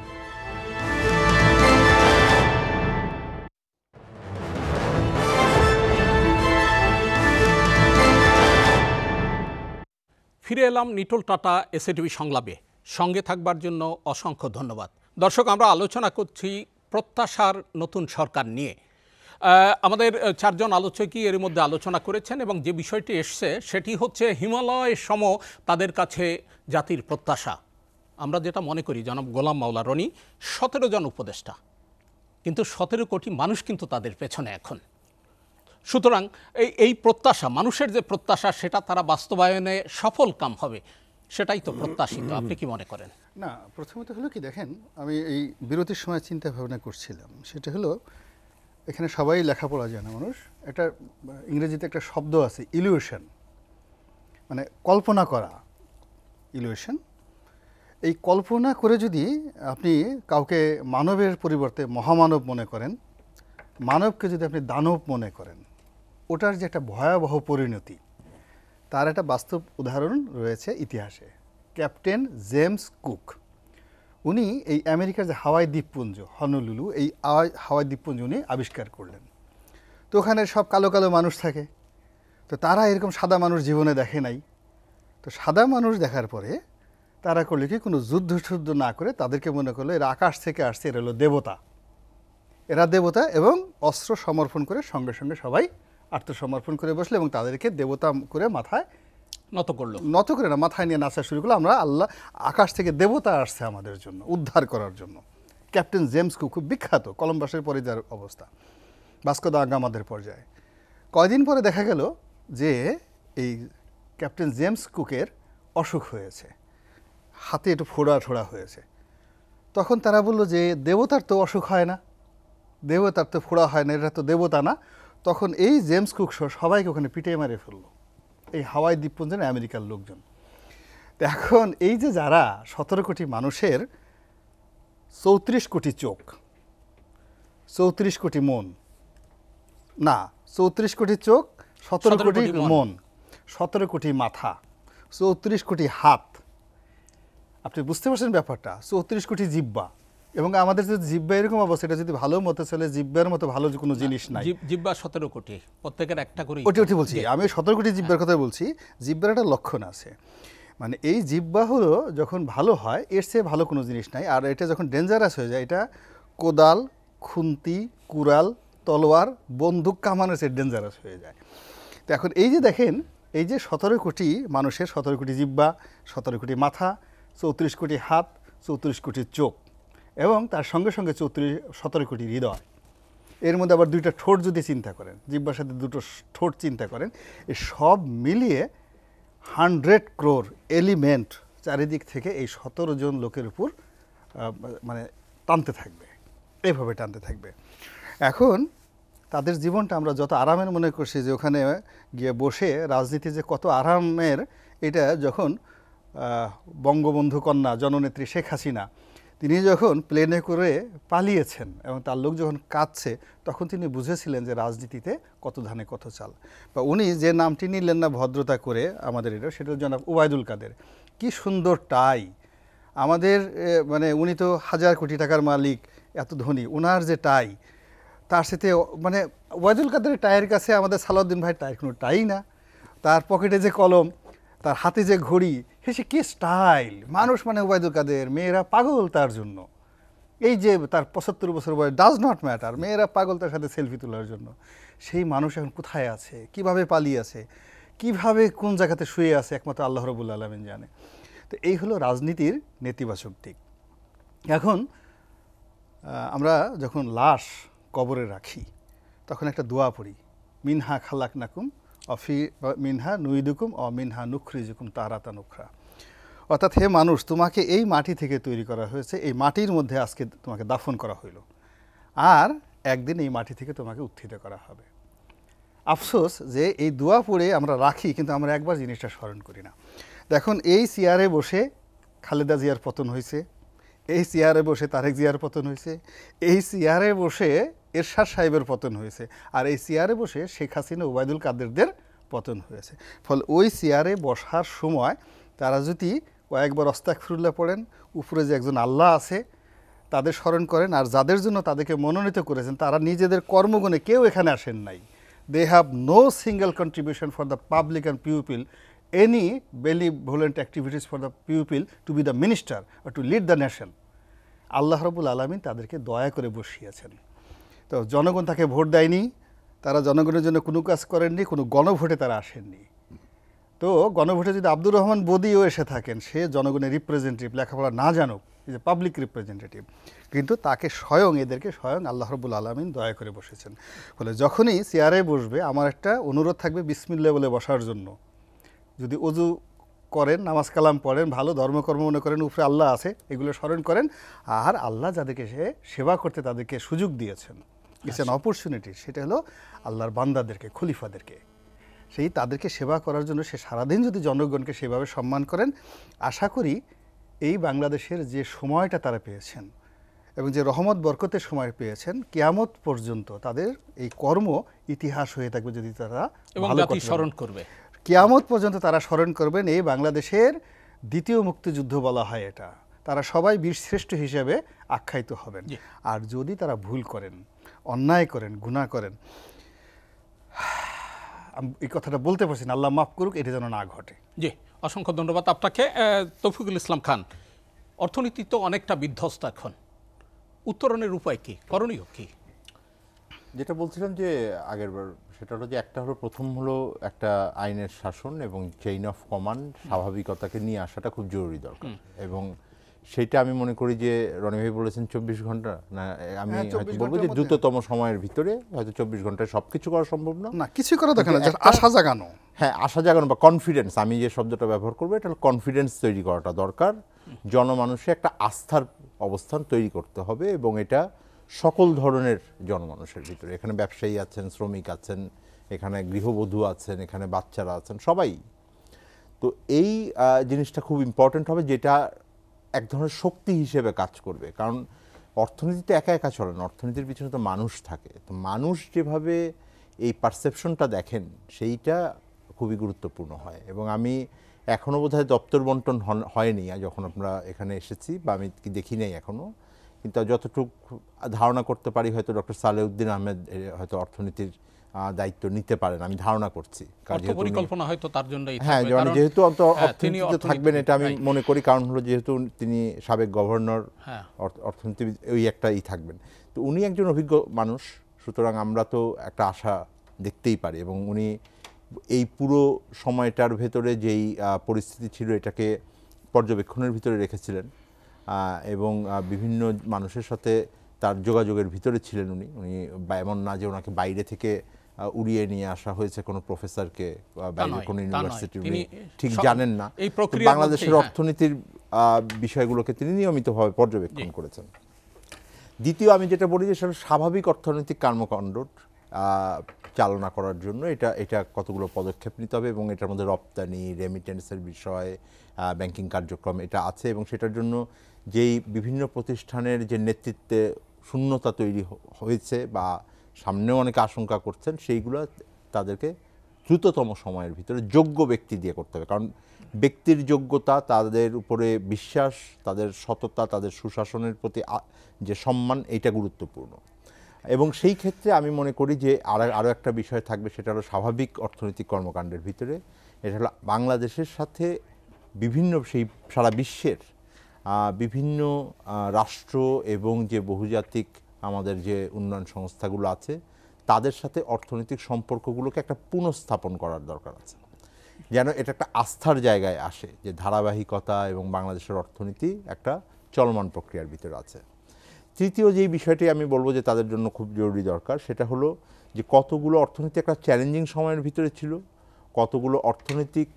ফিরে এলাম নিটোল টাটা এসএটিভি সংলাপে। সঙ্গে থাকবার জন্য অসংখ্য ধন্যবাদ। দর্শক, আমরা আলোচনা করছি প্রত্যাশার নতুন সরকার নিয়ে। আমাদের 4 জন আলোচকই এর মধ্যে আলোচনা করেছেন, এবং যে বিষয়টি এসছে সেটি হচ্ছে হিমালয় সম তাদের কাছে জাতির প্রত্যাশা। আমরা যেটা মনে করি, জনাব গোলাম মাওলা রনি 17 জন উপদেষ্টা, কিন্তু 17 কোটি মানুষ কিন্তু তাদের পেছনে এখন। সুতরাং এই প্রত্যাশা, মানুষের যে প্রত্যাশা, সেটা তারা বাস্তবায়নে সফল কাম হবে, সেটাই তো প্রত্যাশিত। আপনি কি মনে করেন? না, প্রথমত হলো কি, দেখেন, আমি এই বিরতির সময় চিন্তা ভাবনা করছিলাম, সেটা হলো এখানে সবাই লেখাপড়া জানে মানুষ। একটা ইংরেজিতে একটা শব্দ আছে, ইলিউশন, মানে কল্পনা করা, ইলিউশন। এই কল্পনা করে যদি আপনি কাউকে মানবের পরিবর্তে মহামানব মনে করেন, মানবকে যদি আপনি দানব মনে করেন, ওটার যে একটা ভয়াবহ পরিণতি, তার একটা বাস্তব উদাহরণ রয়েছে ইতিহাসে। ক্যাপ্টেন জেমস কুক, উনি এই আমেরিকার যে হাওয়াই দ্বীপপুঞ্জ হনলুলু, এই হাওয়াই দ্বীপপুঞ্জ উনি আবিষ্কার করলেন। তো ওখানে সব কালো কালো মানুষ থাকে, তো তারা এরকম সাদা মানুষ জীবনে দেখে নাই। তো সাদা মানুষ দেখার পরে তারা করলে কি, কোনো যুদ্ধ শুদ্ধ না করে তাদেরকে মনে করলো এরা আকাশ থেকে আসছে, এরা হলো দেবতা, এরা দেবতা, এবং অস্ত্র সমর্পণ করে সঙ্গে সঙ্গে সবাই আত্মসমর্পণ করে বসলে, এবং তাদেরকে দেবতা করে মাথায় নত করলো, নত করে না, মাথায় নিয়ে নাচা শুরু করলো। আমরা আল্লাহ, আকাশ থেকে দেবতা আসছে আমাদের জন্য, উদ্ধার করার জন্য। ক্যাপ্টেন জেমস কুক খুব বিখ্যাত, কলম্বাসের পরে যার অবস্থা, ভাস্কো দা গামাদের পর্যায়ে। কয়দিন পরে দেখা গেল যে এই ক্যাপ্টেন জেমস কুকের অসুখ হয়েছে, হাতে একটু ফোড়া ঠোড়া হয়েছে। তখন তারা বললো যে দেবতার তো অসুখ হয় না, দেবতার তো ফোড়া হয় না, এটা তো দেবতা না। তখন এই জেমস কুক সহ সবাইকে ওখানে পিটিয়ে মারে ফেললো, এই হাওয়াই দ্বীপপুঞ্জের আমেরিকার লোকজন। তো এখন এই যে যারা 17 কোটি মানুষের 34 কোটি চোখ, 34 কোটি মন, না 34 কোটি চোখ, 17 কোটি মন, 17 কোটি মাথা, 34 কোটি হাত, আপনি বুঝতে পারছেন ব্যাপারটা, 34 কোটি জিহ্বা। এবং আমাদের যদি জিহ্বা এরকম অবস্থা, এটা যদি ভালো মতো চলে, জিহ্বার মতো ভালো কোনো জিনিস নাই। জিহ্বা 17 কোটি, প্রত্যেকের একটা করে। ওটি বলছি আমি, 17 কোটি জিহ্বার কথা বলছি। জিহ্বার একটা লক্ষণ আছে, মানে এই জিহ্বা হলো যখন ভালো হয়, এর চেয়ে ভালো কোনো জিনিস নাই। আর এটা যখন ডেঞ্জারাস হয়ে যায়, এটা কোদাল, খুন্তি, কুড়াল, তলোয়ার, বন্দুক কামানের চেয়ে ডেঞ্জারাস হয়ে যায়। তো এখন এই যে দেখেন, এই যে 17 কোটি মানুষের 17 কোটি জিহ্বা, 17 কোটি মাথা, 34 কোটি হাত, 34 কোটি চোখ, এবং তার সঙ্গে সঙ্গে 17 কোটি হৃদয়। এর মধ্যে আবার 2টা ঠোঁট যদি চিন্তা করেন, জিহ্বার সাথে 2টো ঠোঁট চিন্তা করেন, এই সব মিলিয়ে 100 crore এলিমেন্ট চারিদিক থেকে এই 17 জন লোকের উপর মানে টানতে থাকবে, এইভাবে টানতে থাকবে। এখন তাদের জীবনটা আমরা যত আরামের মনে করছি, যে ওখানে গিয়ে বসে রাজনীতি যে কত আরামের, এটা যখন বঙ্গবন্ধু কন্যা জননেত্রী শেখ হাসিনা, তিনি যখন প্লেনে করে পালিয়েছেন এবং তার লোক যখন কাঁদছে, তখন তিনি বুঝেছিলেন যে রাজনীতিতে কত ধানে কত চাল। বা উনি যে নামটি নিলেন না ভদ্রতা করে আমাদের, এটা সেটা জনাব ওবায়দুল কাদের। কি সুন্দর টাই আমাদের, মানে উনি তো 1000 কোটি টাকার মালিক, এত ধনী, ওনার যে টাই, তার সাথে মানে ওবায়দুল কাদের টাইয়ের কাছে আমাদের সালাউদ্দিন ভাই টাইয়ের কোনো টাই না। তার পকেটে যে কলম, তার হাতে যে ঘড়ি, সে কি স্টাইল মানুষ, মানে ওবায়দুল কাদের, মেয়েরা পাগল তার জন্য। এই যে তার 75 বছর বয়স, ডাজ নট ম্যাটার, মেয়েরা পাগল তার সাথে সেলফি তোলার জন্য। সেই মানুষ এখন কোথায় আছে, কিভাবে পালিয়ে আছে, কিভাবে কোন জায়গাতে শুয়ে আছে, একমাত্র আল্লাহ রাব্বুল আলামিন জানে। তো এই হলো রাজনীতির নেতিবাচক দিক। এখন আমরা যখন লাশ কবরে রাখি, তখন একটা দোয়া পড়ি, মিনহা খালাকনাকুম অফি মিনহা নুইদুকুম অ মিনহা নুখরিজুকুম তারাতান উখরা। অর্থাৎ হে মানুষ, তোমাকে এই মাটি থেকে তৈরি করা হয়েছে, এই মাটির মধ্যে আজকে তোমাকে দাফন করা হইল, আর একদিন এই মাটি থেকে তোমাকে উত্থিত করা হবে। আফসোস যে এই দোয়া পড়ে আমরা রাখি, কিন্তু আমরা একবার জিনিসটা স্মরণ করি না। দেখুন, এই চেয়ারে বসে খালেদা জিয়ার পতন হয়েছে, এই চেয়ারে বসে তারেক জিয়ার পতন হয়েছে, এই চেয়ারে বসে এরশাদ সাহেবের পতন হয়েছে, আর এই চেয়ারে বসে শেখ হাসিনা, ওবায়দুল কাদেরদের পতন হয়েছে। ফলে ওই চেয়ারে বসার সময় তারা যদি কয়েকবার আস্তাগফিরুল্লাহ পড়েন, উপরে যে একজন আল্লাহ আছে তাদের স্মরণ করেন, আর যাদের জন্য তাদেরকে মনোনীত করেছেন তারা নিজেদের কর্মগুণে কেউ এখানে আসেন নাই, they have no single contribution for the public and people, any benevolent activities for the pupil to be the minister or to lead the nation. আল্লাহ রাব্বুল আলামিন তাদেরকে দয়া করে বসিয়েছেন। তো জনগণ তাকে ভোট দেয়নি, তারা জনগণের জন্য কোনো কাজ করেননি, কোনো গণভোটে তারা আসেননি। তো গণভোটে যদি আব্দুর রহমান বদিও এসে থাকেন, সে জনগণের রিপ্রেজেন্টেটিভ, লেখাপড়া না জানুক, এই যে পাবলিক রিপ্রেজেন্টেটিভ, কিন্তু তাকে স্বয়ং, এদেরকে স্বয়ং আল্লাহ রাব্বুল আলামিন দয়া করে বসেছেন। ফলে যখনই চেয়ারে বসবে, আমার একটা অনুরোধ থাকবে বিসমিল্লাহ বলে বসার জন্য। যদি অজু করেন, নামাজ কালাম পড়েন, ভালো ধর্মকর্ম মনে করেন, উপরে আল্লাহ আছে, এগুলো স্মরণ করেন। আর আল্লাহ যাদেরকে সে সেবা করতে তাদেরকে সুযোগ দিয়েছেন, ইটস অ্যান অপরচুনিটি, সেটা হলো আল্লাহর বান্দাদেরকে, খলিফাদেরকে, সেই তাদেরকে সেবা করার জন্য সে সারাদিন যদি জনগণকে সেভাবে সম্মান করেন, আশা করি এই বাংলাদেশের যে সময়টা তারা পেয়েছেন এবং যে রহমত বরকতের সময় পেয়েছেন, কিয়ামত পর্যন্ত তাদের এই কর্ম ইতিহাস হয়ে থাকবে, যদি তারা ভালো স্মরণ করবে, কিয়ামত পর্যন্ত তারা স্মরণ করবেন। এই বাংলাদেশের দ্বিতীয় মুক্তিযুদ্ধ বলা হয় এটা, তারা সবাই বীরশ্রেষ্ঠ হিসেবে আখ্যায়িত হবেন। আর যদি তারা ভুল করেন, অন্যায় করেন, গুনাহ করেন, এই কথাটা বলতে পারছি না, আল্লাহ মাফ করুক, এটা যেন না ঘটে। জি, অসংখ্য ধন্যবাদ আপনাকে তৌফিকুল ইসলাম খান। অর্থনীতি তো অনেকটা বিধ্বস্ত এখন, উত্তরণের উপায় কি, করণীয় কি? যেটা বলছিলাম যে আগেরবার, সেটা হলো যে একটা হলো, প্রথম হলো একটা আইনের শাসন এবং চেইন অফ কমান্ড, স্বাভাবিকতাকে নিয়ে আসাটা খুব জরুরি দরকার। এবং সেটা আমি মনে করি যে রনি ভাই বলেছেন 24 ঘন্টা, না আমি হ্যাঁ, 24 হয়তো বলবো যে ঘন্টার মধ্যে। দ্রুততম সময়ের ভিতরে, হয়তো 24 ঘন্টায় সবকিছু করা সম্ভব না। না, কিছু করা দরকার না, কিন্তু just একটা- আশা জাগানো। হ্যাঁ, আশা জাগানো বা কনফিডেন্স, আমি যে শব্দটা ব্যবহার করবো এটা হলো কনফিডেন্স তৈরি করাটা দরকার। জনমানুষে একটা আস্থার অবস্থান তৈরি করতে হবে, এবং এটা সকল ধরনের জনমানুষের ভিতরে, এখানে ব্যবসায়ী আছেন, শ্রমিক আছেন, এখানে গৃহবধূ আছেন, এখানে বাচ্চারা আছেন, সবাই। তো এই জিনিসটা খুব ইম্পর্ট্যান্ট হবে, যেটা এক ধরনের শক্তি হিসেবে কাজ করবে। কারণ অর্থনীতিতে একা একা চলে না, অর্থনীতির পিছনে তো মানুষ থাকে। তো মানুষ যেভাবে এই পারসেপশনটা দেখেন, সেইটা খুবই গুরুত্বপূর্ণ হয়। এবং আমি এখনও বোধহয় দপ্তর বন্টন হয়নি যখন আমরা এখানে এসেছি, বা আমি কি দেখি নাই এখনও, কিন্তু যতটুকু ধারণা করতে পারি হয়তো ডক্টর সালেউদ্দিন আহমেদ হয়তো অর্থনীতির দায়িত্ব নিতে পারেন, আমি ধারণা করছি। অর্থ পরিকল্পনা হয়তো তার জন্যই হ্যাঁ, থাকবে, মানে কারণ যেহেতু হ্যাঁ, তিনি অর্থনীতিতে থাকবেন এটা আমি right. মনে করি, কারণ হলো যেহেতু তিনি সাবেক গভর্নর, হ্যাঁ। অর্থনীতিবিদ, ওই একটাই থাকবেন। তো উনি একজন অভিজ্ঞ মানুষ, সুতরাং আমরা তো একটা আশা দেখতেই পারি। এবং উনি এই পুরো সময়টার ভেতরে যেই পরিস্থিতি ছিল এটাকে পর্যবেক্ষণের ভিতরে রেখেছিলেন, এবং বিভিন্ন মানুষের সাথে তার যোগাযোগের ভিতরে ছিলেন উনি। এমন না যে ওনাকে বাইরে থেকে উড়িয়ে নিয়ে আসা হয়েছে কোনো প্রফেসরকে, বাইরে কোনো ইউনিভার্সিটি, ঠিক জানেন না। বাংলাদেশের অর্থনীতির বিষয়গুলোকে তিনি নিয়মিতভাবে পর্যবেক্ষণ করেছেন। দ্বিতীয়, আমি যেটা বলি যে স্বাভাবিক অর্থনৈতিক কর্মকাণ্ড চালনা করার জন্য এটা কতগুলো পদক্ষেপ নিতে হবে, এবং এটার মধ্যে রপ্তানি, রেমিটেন্সের বিষয়, ব্যাংকিং কার্যক্রম এটা আছে। এবং সেটার জন্য যেই বিভিন্ন প্রতিষ্ঠানের যে নেতৃত্বে শূন্যতা তৈরি হয়েছে বা সামনেও অনেকে আশঙ্কা করছেন, সেইগুলো তাদেরকে দ্রুততম সময়ের ভিতরে যোগ্য ব্যক্তি দিয়ে করতে হবে। কারণ ব্যক্তির যোগ্যতা, তাদের উপরে বিশ্বাস, তাদের সততা, তাদের সুশাসনের প্রতি যে সম্মান, এইটা গুরুত্বপূর্ণ। এবং সেই ক্ষেত্রে আমি মনে করি যে আরও একটা বিষয় থাকবে, সেটা হলো স্বাভাবিক অর্থনৈতিক কর্মকাণ্ডের ভিতরে এটা হলো বাংলাদেশের সাথে বিভিন্ন সেই সারা বিশ্বের বিভিন্ন রাষ্ট্র এবং যে বহুজাতিক আমাদের যে উন্নয়ন সংস্থাগুলো আছে, তাদের সাথে অর্থনৈতিক সম্পর্কগুলোকে একটা পুনঃস্থাপন করার দরকার আছে, যেন এটা একটা আস্থার জায়গায় আসে, যে ধারাবাহিকতা এবং বাংলাদেশের অর্থনীতি একটা চলমান প্রক্রিয়ার ভিতরে আছে। তৃতীয় যেই বিষয়টি আমি বলবো যে তাদের জন্য খুব জরুরি দরকার, সেটা হলো যে কতগুলো অর্থনীতি একটা চ্যালেঞ্জিং সময়ের ভিতরে ছিল, কতগুলো অর্থনৈতিক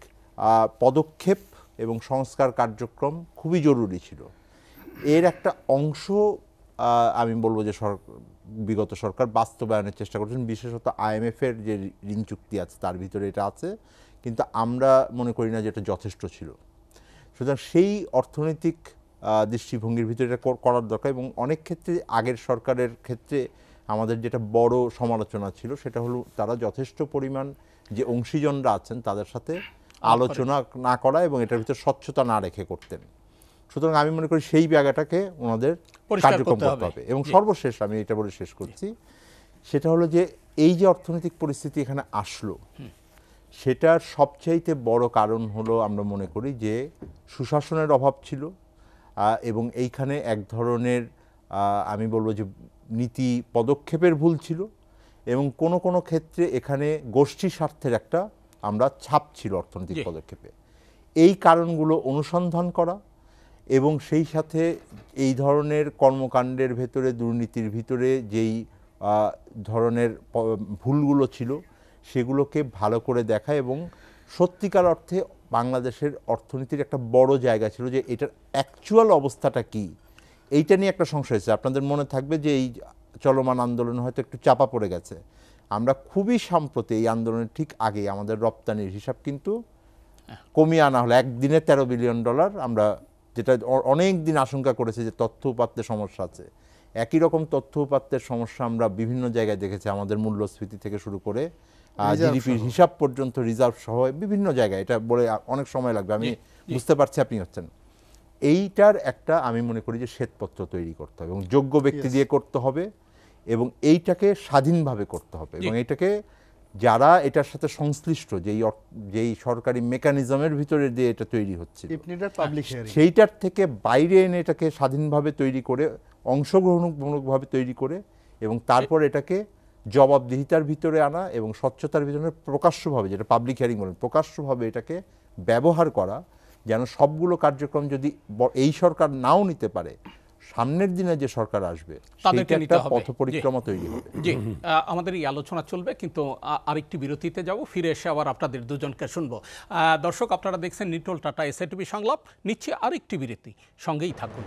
পদক্ষেপ এবং সংস্কার কার্যক্রম খুবই জরুরি ছিল। এর একটা অংশ আমি বলবো যে বিগত সরকার বাস্তবায়নের চেষ্টা করছেন, বিশেষত IMF-এর যে ঋণ চুক্তি আছে তার ভিতরে এটা আছে, কিন্তু আমরা মনে করি না যে এটা যথেষ্ট ছিল। সুতরাং সেই অর্থনৈতিক দৃষ্টিভঙ্গির ভিতরে এটা করার দরকার। এবং অনেক ক্ষেত্রে আগের সরকারের ক্ষেত্রে আমাদের যেটা বড় সমালোচনা ছিল, সেটা হলো তারা যথেষ্ট পরিমাণ যে অংশীজনরা আছেন তাদের সাথে আলোচনা না করা এবং এটার ভিতরে স্বচ্ছতা না রেখে করতেন। সুতরাং আমি মনে করি সেই জায়গাটাকে ওনাদের কার্যক্রম করতে হবে। এবং সর্বশেষ আমি এটা বলে শেষ করছি, সেটা হলো যে এই যে অর্থনৈতিক পরিস্থিতি এখানে আসলো, সেটার সবচাইতে বড় কারণ হলো আমরা মনে করি যে সুশাসনের অভাব ছিল, এবং এইখানে এক ধরনের আমি বলবো যে নীতি পদক্ষেপের ভুল ছিল, এবং কোনো কোনো ক্ষেত্রে এখানে গোষ্ঠী স্বার্থের একটা আমরা ছাপ ছিল অর্থনৈতিক পদক্ষেপে। এই কারণগুলো অনুসন্ধান করা এবং সেই সাথে এই ধরনের কর্মকাণ্ডের ভেতরে, দুর্নীতির ভিতরে যেই ধরনের ভুলগুলো ছিল সেগুলোকে ভালো করে দেখা, এবং সত্যিকার অর্থে বাংলাদেশের অর্থনীতির একটা বড় জায়গা ছিল যে এটার অ্যাকচুয়াল অবস্থাটা কি, এইটা নিয়ে একটা সংশয় আছে। আপনাদের মনে থাকবে যে এই চলমান আন্দোলন হয়তো একটু চাপা পড়ে গেছে। আমরা খুবই সম্প্রতি এই আন্দোলনের ঠিক আগে আমাদের রপ্তানির হিসাব কিন্তু কমিয়ে আনা হলো, একদিনে $13 বিলিয়ন। আমরা যেটা অনেক দিন আশঙ্কা করেছে যে তথ্য উপাত্তের সমস্যা আছে, একই রকম তথ্য উপাত্তের সমস্যা আমরা বিভিন্ন জায়গায় দেখেছি, আমাদের মূল্যস্ফীতি থেকে শুরু করে জিডিপির হিসাব পর্যন্ত, রিজার্ভ সহ বিভিন্ন জায়গায়। এটা বলে অনেক সময় লাগবে, আমি বুঝতে পারছি আপনি হচ্ছেন। এইটার একটা আমি মনে করি যে শ্বেতপত্র তৈরি করতে হবে এবং যোগ্য ব্যক্তি দিয়ে করতে হবে, এবং এইটাকে স্বাধীনভাবে করতে হবে, এবং এইটাকে যারা এটার সাথে সংশ্লিষ্ট, যেই সরকারি মেকানিজমের ভিতরে দিয়ে এটা তৈরি হচ্ছে, সেইটার থেকে বাইরে এনে এটাকে স্বাধীনভাবে তৈরি করে, অংশগ্রহণমূলকভাবে তৈরি করে, এবং তারপর এটাকে জবাবদিহিতার ভিতরে আনা এবং স্বচ্ছতার ভিতরে প্রকাশ্যভাবে, যেটা পাবলিক হিয়ারিং বলেন, প্রকাশ্যভাবে এটাকে ব্যবহার করা, যেন সবগুলো কার্যক্রম যদি এই সরকার নাও নিতে পারে, সামনের দিনে যে সরকার আসবে তাদেরকে নিতে হবে, পথ পরিক্রমা তৈরি হবে। জি, আমাদের এই আলোচনা চলবে, কিন্তু আরেকটি বিরতিতে যাব, ফিরে এসে আবার আপনাদের দুজনকে শুনবো। দর্শক, আপনারা দেখছেন নিটোল টাটা এসএটিভি সংলাপ, নিচ্ছে আরেকটি বিরতি, সঙ্গেই থাকুন।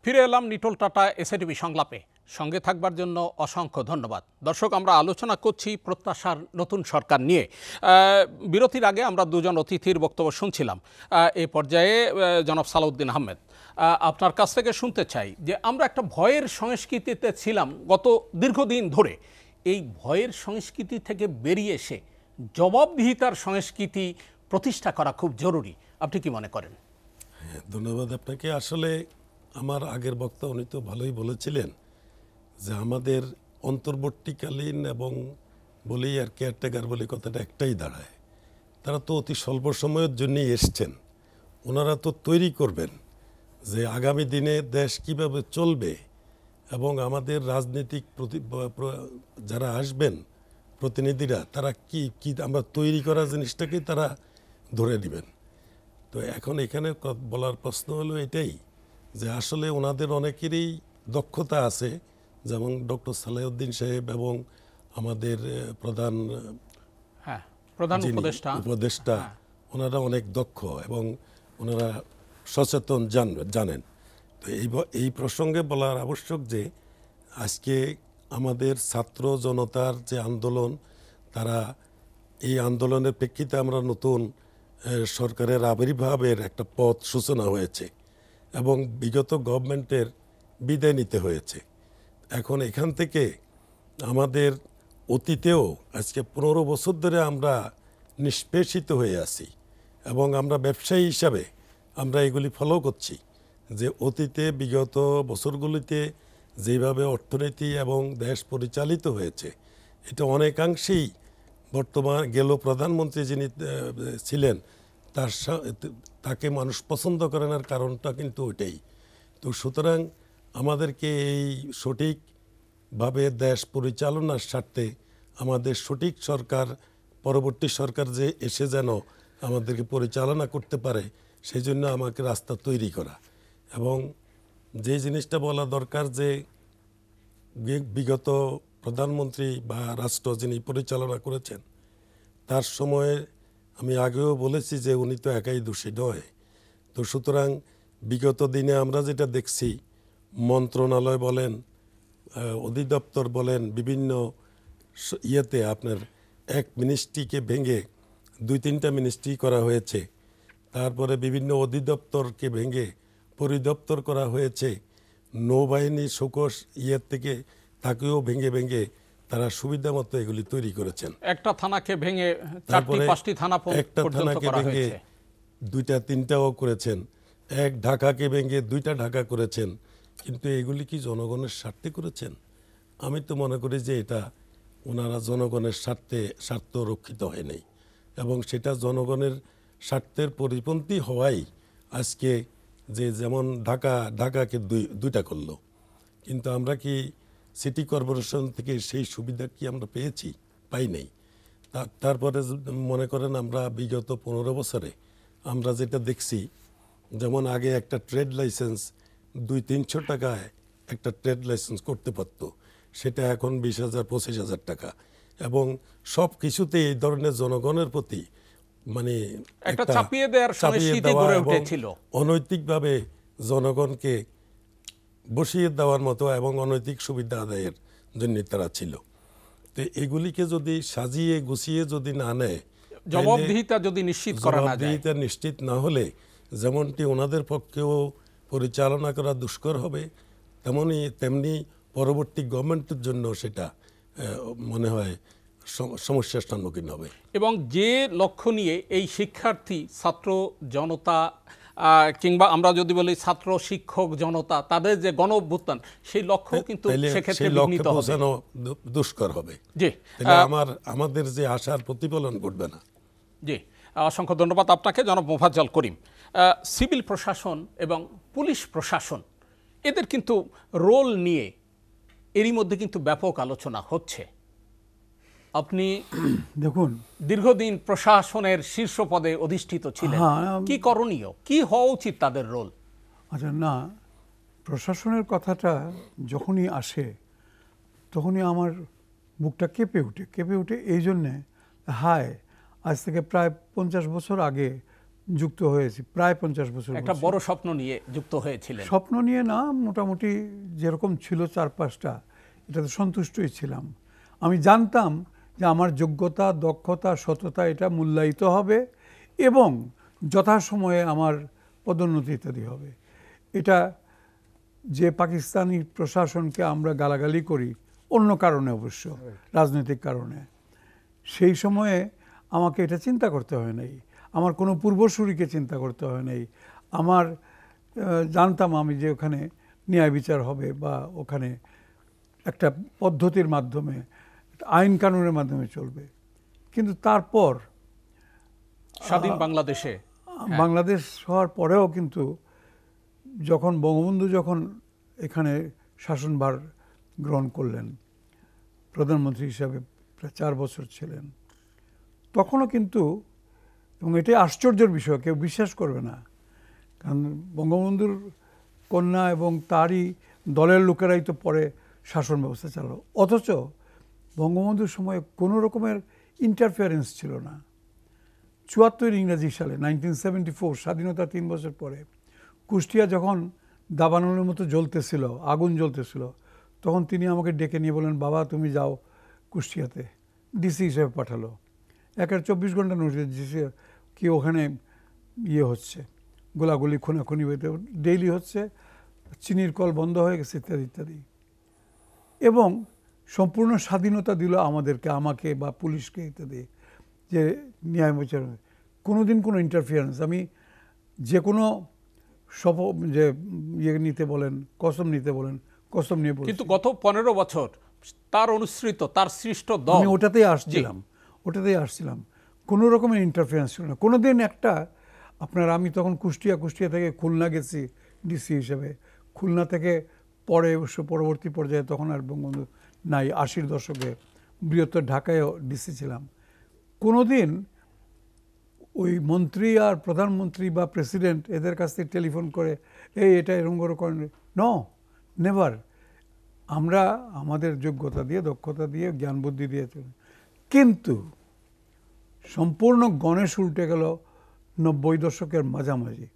ফিরে এলাম নিটোল টাটা এসএটিভি সংলাপে, সঙ্গে থাকবার জন্য অসংখ্য ধন্যবাদ। দর্শক, আমরা আলোচনা করছি প্রত্যাশার নতুন সরকার নিয়ে। বিরতির আগে আমরা দুজন অতিথির বক্তব্য শুনছিলাম। এই পর্যায়ে জনাব সালাউদ্দিন আহমেদ, আপনার কাছ থেকে শুনতে চাই যে আমরা একটা ভয়ের সংস্কৃতিতে ছিলাম গত দীর্ঘদিন ধরে। এই ভয়ের সংস্কৃতি থেকে বেরিয়ে এসে জবাবদিহিতার সংস্কৃতি প্রতিষ্ঠা করা খুব জরুরি। আপনি কি মনে করেন? ধন্যবাদ আপনাকে। আসলে আমার আগের বক্তা উনি তো ভালোই বলেছিলেন যে আমাদের অন্তর্বর্তীকালীন এবং বলেই আর কেয়ারটেকার বলে কথাটা একটাই দাঁড়ায়, তারা তো অতি স্বল্প সময়ের জন্যই এসছেন। ওনারা তো তৈরি করবেন যে আগামী দিনে দেশ কিভাবে চলবে, এবং আমাদের রাজনৈতিক যারা আসবেন প্রতিনিধিরা, তারা কি কি আমরা তৈরি করা জিনিসটাকেই তারা ধরে নেবেন। তো এখন এখানে বলার প্রশ্ন হলো এটাই যে আসলে ওনাদের অনেকেরই দক্ষতা আছে, যেমন ডক্টর সালেউদ্দিন সাহেব এবং আমাদের প্রধান উপদেষ্টা, ওনারা অনেক দক্ষ এবং ওনারা সচেতন জানেন। তো এই প্রসঙ্গে বলার আবশ্যক যে আজকে আমাদের ছাত্র জনতার যে আন্দোলন, তারা এই আন্দোলনের প্রেক্ষিতে আমরা নতুন সরকারের আবির্ভাবের একটা পথ সূচনা হয়েছে এবং বিগত গভর্নমেন্টের বিদায় নিতে হয়েছে। এখন এখান থেকে আমাদের অতীতেও আজকে 15 বছর ধরে আমরা নিষ্পেষিত হয়ে আছি এবং আমরা ব্যবসায়ী হিসাবে আমরা এগুলি ফলো করছি যে অতীতে বিগত বছরগুলিতে যেভাবে অর্থনীতি এবং দেশ পরিচালিত হয়েছে, এটা অনেকাংশেই বর্তমান প্রধানমন্ত্রী যিনি ছিলেন তাকে মানুষ পছন্দ করেন, আর কারণটা কিন্তু ওইটাই। তো সুতরাং আমাদেরকে এই সঠিকভাবে দেশ পরিচালনার স্বার্থে আমাদের সঠিক সরকার, পরবর্তী সরকার যে এসে যেন আমাদেরকে পরিচালনা করতে পারে, সেই জন্য আমাকে রাস্তা তৈরি করা। এবং যে জিনিসটা বলা দরকার যে বিগত প্রধানমন্ত্রী বা রাষ্ট্র যিনি পরিচালনা করেছেন, তার সময়ে আমি আগেও বলেছি যে উনি তো একাই দোষী নয়। তো সুতরাং বিগত দিনে আমরা যেটা দেখছি, মন্ত্রণালয় বলেন, অধিদপ্তর বলেন, বিভিন্ন ইয়েতে আপনার এক মিনিস্ট্রিকে ভেঙে 2-3টা মিনিস্ট্রি করা হয়েছে। তারপরে বিভিন্ন অধিদপ্তরকে ভেঙে পরিদপ্তর করা হয়েছে। নৌবাহিনী শোকস থেকে তাকেও ভেঙে ভেঙে তারা সুবিধা মতো এগুলি তৈরি করেছেন। একটা থানাকে ভেঙে 4-5টি থানা একটা থানাকে ভেঙে 2-3টাও করেছেন। এক ঢাকাকে ভেঙে 2টা ঢাকা করেছেন। কিন্তু এগুলি কি জনগণের স্বার্থে করেছেন? আমি তো মনে করি যে এটা ওনারা জনগণের স্বার্থ রক্ষিত হয় নাই, এবং সেটা জনগণের স্বার্থের পরিপন্থী হওয়াই আজকে যে যেমন ঢাকাকে 2টা করলো। কিন্তু আমরা কি সিটি কর্পোরেশন থেকে সেই সুবিধা কি আমরা পেয়েছি? পাই নাই। তারপরে মনে করেন আমরা বিগত 15 বছরে আমরা যেটা দেখছি, যেমন আগে একটা ট্রেড লাইসেন্স 200-300 টাকায় একটা ট্রেড লাইসেন্স করতে পারত, সেটা এখন 20,000-25,000 টাকা। এবং সব কিছুতে এই ধরনের জনগণের প্রতি মানে একটা চাপিয়ে দেওয়ার সংস্কৃতি গড়ে উঠেছিল, অনৈতিকভাবে জনগণকে বসিয়ে দেওয়ার মতো এবং অনৈতিক সুবিধা আদায়ের জন্য তারা ছিল। তো এগুলিকে যদি সাজিয়ে গুছিয়ে যদি না নেয়, জবাবদিহিতা যদি নিশ্চিত করা না যায়, জবাবদিহিতা নিশ্চিত না হলে যেমনটি ওনাদের পক্ষেও পরিচালনা করা দুষ্কর হবে, তেমনি পরবর্তী গভর্নমেন্টের জন্য সেটা মনে হয় সমস্যার সম্মুখীন হবে। এবং যে লক্ষ্য নিয়ে এই শিক্ষার্থী, ছাত্র জনতা কিংবা আমরা যদি বলি ছাত্র শিক্ষক জনতা, তাদের যে গণ অভ্যুত্থান, সেই লক্ষ্য কিন্তু সেক্ষেত্রে বিঘ্নিত হবে, দুষ্কর হবে। জি, আমাদের যে আশার প্রতিফলন ঘটবে না। জি, অসংখ্য ধন্যবাদ আপনাকে জনাব মোফাজ্জল করিম। সিভিল প্রশাসন এবং পুলিশ প্রশাসন এদের কিন্তু রোল নিয়ে এরই মধ্যে কিন্তু ব্যাপক আলোচনা হচ্ছে। আপনি দেখুন, দীর্ঘদিন প্রশাসনের শীর্ষ পদে অধিষ্ঠিত ছিলেন, কি করণীয়, কি হওয়া উচিত তাদের রোল? আচ্ছা, না, প্রশাসনের কথাটা যখনই আসে তখনই আমার বুকটা কেঁপে উঠে এই জন্যে, হায়, আজ থেকে প্রায় 50 বছর আগে যুক্ত হয়েছি, প্রায় 50 বছর। একটা বড় স্বপ্ন নিয়ে যুক্ত হয়েছিলেন। স্বপ্ন নিয়ে না, মোটামুটি যেরকম ছিল 4-5টা, এটাতে সন্তুষ্টই ছিলাম। আমি জানতাম যে আমার যোগ্যতা, দক্ষতা, সততা এটা মূল্যায়িত হবে এবং যথাসময়ে আমার পদোন্নতি ইত্যাদি হবে। এটা যে পাকিস্তানি প্রশাসনকে আমরা গালাগালি করি অন্য কারণে, অবশ্য রাজনৈতিক কারণে, সেই সময়ে আমাকে এটা চিন্তা করতে হয় নাই, আমার কোনো পূর্বসূরিকে চিন্তা করতে হয় নাই। আমার জানতাম আমি যে ওখানে ন্যায় বিচার হবে বা ওখানে একটা পদ্ধতির মাধ্যমে, আইন কানুনের মাধ্যমে চলবে। কিন্তু তারপর স্বাধীন বাংলাদেশে, বাংলাদেশ হওয়ার পরেও কিন্তু যখন বঙ্গবন্ধু যখন এখানে শাসনভার গ্রহণ করলেন, প্রধানমন্ত্রী হিসাবে প্রায় 4 বছর ছিলেন, তখনও কিন্তু, এবং এটাই আশ্চর্যের বিষয়, কেউ বিশ্বাস করবে না, কারণ বঙ্গবন্ধুর কন্যা এবং তারই দলের লোকেরাই তো পরে শাসন ব্যবস্থা চালালো, অথচ বঙ্গবন্ধুর সময়ে কোনো রকমের ইন্টারফিয়ারেন্স ছিল না। 74 ইংরেজি সালে, 1974, স্বাধীনতা 3 বছর পরে, কুষ্টিয়া যখন দাবানলের মতো জ্বলতেছিল, আগুন জ্বলতেছিল, তখন তিনি আমাকে ডেকে নিয়ে বলেন, বাবা তুমি যাও কুষ্টিয়াতে, ডিসি হিসেবে পাঠালো। 24 ঘন্টা নোটিশ দিয়েছে কি ওখানে ইয়ে হচ্ছে, গোলাগুলি, খুনাখুনি ডেইলি হচ্ছে, চিনির কল বন্ধ হয়ে গেছে, ইত্যাদি ইত্যাদি। এবং সম্পূর্ণ স্বাধীনতা দিল আমাদেরকে, আমাকে বা পুলিশকে ইত্যাদি, যে ন্যায় বিচার, কোনোদিন কোনো ইন্টারফিয়ারেন্স। আমি যে কোনো যে ইয়ে নিতে বলেন, কসম নিতে বলেন, কসম নিয়ে বলছি। কিন্তু গত 15 বছর তার অনুসৃত, তার সৃষ্ট দল, আমি ওটাতেই আসছিলাম, কোনো রকমের ইন্টারফারেন্স ছিল না কোনোদিন একটা। আপনার, আমি তখন কুষ্টিয়া থেকে খুলনা গেছি ডিসি হিসেবে, খুলনা থেকে পরে অবশ্য পরবর্তী পর্যায়ে তখন আর বঙ্গবন্ধু নাই, 80-র দশকে বৃহত্তর ঢাকায়ও ডিসি ছিলাম। কোনোদিন ওই মন্ত্রী আর প্রধানমন্ত্রী বা প্রেসিডেন্ট এদের কাছ থেকে টেলিফোন করে এটা এরকম করে করেন, নো, নেভার। আমরা আমাদের যোগ্যতা দিয়ে, দক্ষতা দিয়ে, জ্ঞান বুদ্ধি দিয়ে চলি। কিন্তু সম্পূর্ণ গণেশ উল্টে গেল 90 দশকের মাঝামাঝি,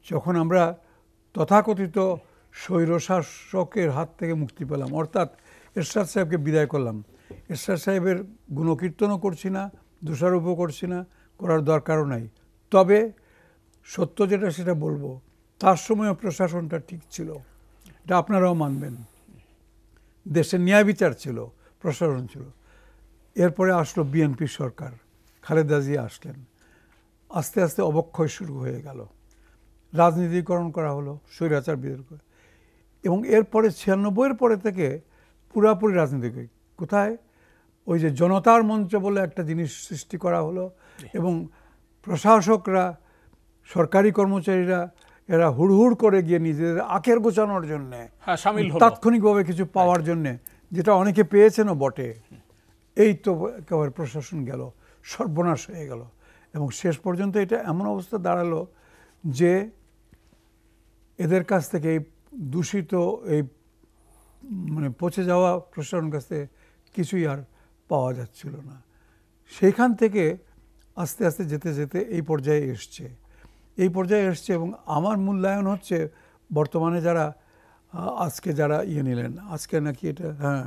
যখন আমরা তথাকথিত স্বৈরশাসকের হাত থেকে মুক্তি পেলাম, অর্থাৎ এরশাদ সাহেবকে বিদায় করলাম। এরশাদ সাহেবের গুণকীর্তনও করছি না, দোষারোপও করছি না, করার দরকারও নাই। তবে সত্য যেটা সেটা বলবো, তার সময় প্রশাসনটা ঠিক ছিল, এটা আপনারাও মানবেন। দেশের ন্যায় বিচার ছিল, প্রশাসন ছিল। এরপরে আসলো বিএনপি সরকার, খালেদা জিয়া আসলেন, আস্তে আস্তে অবক্ষয় শুরু হয়ে গেল, রাজনীতিকরণ করা হলো, স্বৈরাচার বিরোধ করে। এবং এরপরে 96-এর পরে থেকে পুরাপুরি রাজনীতি, কোথায় ওই যে জনতার মঞ্চ বলে একটা জিনিস সৃষ্টি করা হলো, এবং প্রশাসকরা, সরকারি কর্মচারীরা, এরা হুড়হুড় করে গিয়ে নিজেদের আখের গোছানোর জন্যে, তাৎক্ষণিকভাবে কিছু পাওয়ার জন্যে, যেটা অনেকে পেয়েছেনও বটে, এই তো একেবারে প্রশাসন গেল, সর্বনাশ হয়ে গেল। এবং শেষ পর্যন্ত এটা এমন অবস্থা দাঁড়ালো যে এদের কাছ থেকে, এই দূষিত, এই মানে পচে যাওয়া প্রশাসনের কাছ থেকে কিছুই আর পাওয়া যাচ্ছিল না। সেইখান থেকে আস্তে আস্তে যেতে যেতে এই পর্যায়ে এসছে, এবং আমার মূল্যায়ন হচ্ছে বর্তমানে যারা আজকে যারা নিলেন, আজকে নাকি এটা, হ্যাঁ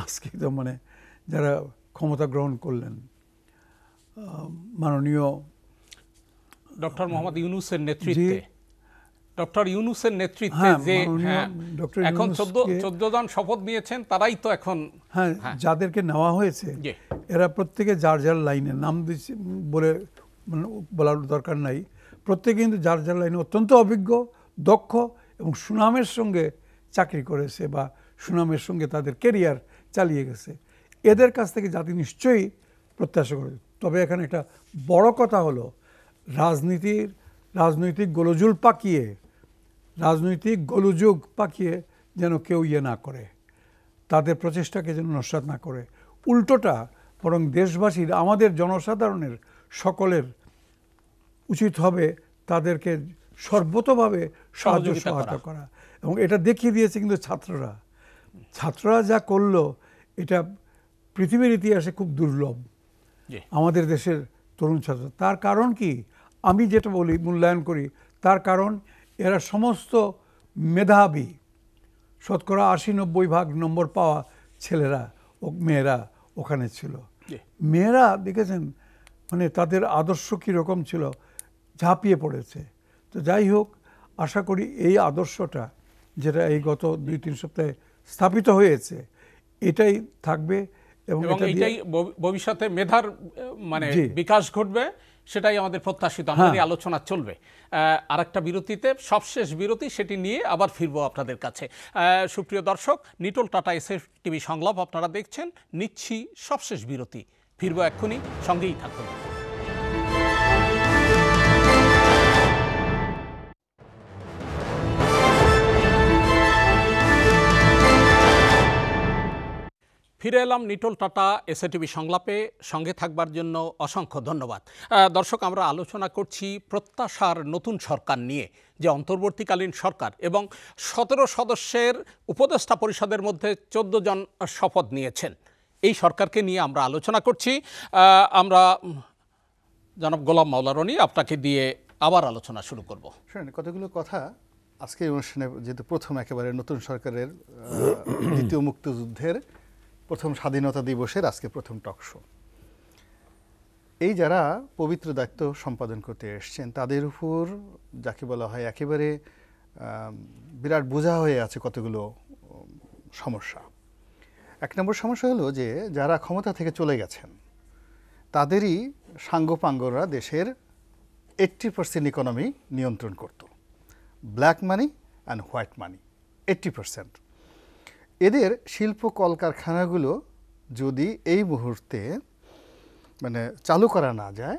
আজকে তো, মানে যারা ক্ষমতা গ্রহণ করলেন, মাননীয় ডক্টর মোহাম্মদ ইউনূসের নেতৃত্বে, ডক্টর ইউনূসের নেতৃত্বে যে এখন 14 জন শপথ নিয়েছেন, তারাই তো এখন, হ্যাঁ, যাদেরকে নেওয়া হয়েছে এরা প্রত্যেকে যার যার লাইনে নাম দিচ্ছে বলে বলার দরকার নাই, প্রত্যেকে কিন্তু যার যার লাইনে অত্যন্ত অভিজ্ঞ, দক্ষ এবং সুনামের সঙ্গে চাকরি করেছে বা সুনামের সঙ্গে তাদের কেরিয়ার চালিয়ে গেছে। এদের কাছ থেকে জাতি নিশ্চয়ই প্রত্যাশা করে। তবে এখানে একটা বড় কথা হলো রাজনৈতিক গোলযোগ পাকিয়ে যেন কেউ না করে, তাদের প্রচেষ্টাকে যেন নস্যাৎ না করে। উল্টোটা বরং দেশবাসীর, আমাদের জনসাধারণের সকলের উচিত হবে তাদেরকে সর্বতোভাবে সহায়তা করা। এবং এটা দেখিয়ে দিয়েছে কিন্তু ছাত্ররা যা করলো এটা পৃথিবীর ইতিহাসে খুব দুর্লভ। আমাদের দেশের তরুণ ছাত্র, তার কারণ কি আমি যেটা বলি, মূল্যায়ন করি, তার কারণ এরা সমস্ত মেধাবী, শতকরা 80-90 নম্বর পাওয়া ছেলেরা ও মেয়েরা ওখানে ছিল। মেয়েরা দেখেছেন মানে তাদের আদর্শ কীরকম ছিল, ঝাঁপিয়ে পড়েছে। তো যাই হোক, আশা করি এই আদর্শটা যেটা এই গত 2-3 সপ্তাহে স্থাপিত হয়েছে এটাই থাকবে এবং এটাই ভবিষ্যতে মেধার মানে বিকাশ ঘটবে, সেটাই আমাদের প্রত্যাশিত। আমাদের আলোচনা চলবে আরেকটা বিরতিতে, সবশেষ বিরতি, সেটি নিয়ে আবার ফিরবো আপনাদের কাছে। সুপ্রিয় দর্শক, নিটোল টাটা এসএটিভি সংলাপ আপনারা দেখছেন, নিচ্ছি সবশেষ বিরতি, ফিরবো এক্ষুনি, সঙ্গেই থাকুন। ফিরে এলাম নিটোল টাটা এসএটিভি সংলাপে, সঙ্গে থাকবার জন্য অসংখ্য ধন্যবাদ। দর্শক, আমরা আলোচনা করছি প্রত্যাশার নতুন সরকার নিয়ে, যে অন্তর্বর্তীকালীন সরকার এবং 17 সদস্যের উপদেষ্টা পরিষদের মধ্যে 14 জন শপথ নিয়েছেন। এই সরকারকে নিয়ে আমরা আলোচনা করছি। আমরা জনাব গোলাম মাওলা রনি, আপনাকে দিয়ে আবার আলোচনা শুরু করব। শুনেন, কতগুলো কথা আজকে অনুষ্ঠানে, যেহেতু প্রথম একেবারে নতুন সরকারের দ্বিতীয় মুক্তিযুদ্ধের প্রথম স্বাধীনতা দিবসের আজকে প্রথম টক শো, এই যারা পবিত্র দায়িত্ব সম্পাদন করতে এসছেন তাদের উপর যাকে বলা হয় একেবারে বিরাট বোঝা হয়ে আছে কতগুলো সমস্যা। 1 নম্বর সমস্যা হলো যে যারা ক্ষমতা থেকে চলে গেছেন তাদেরই সাঙ্গপাঙ্গরা দেশের 80% ইকোনমি নিয়ন্ত্রণ করত, ব্ল্যাক মানি অ্যান্ড হোয়াইট মানি 80%। এদের শিল্প কলকারখানাগুলো যদি এই মুহূর্তে মানে চালু করা না যায়,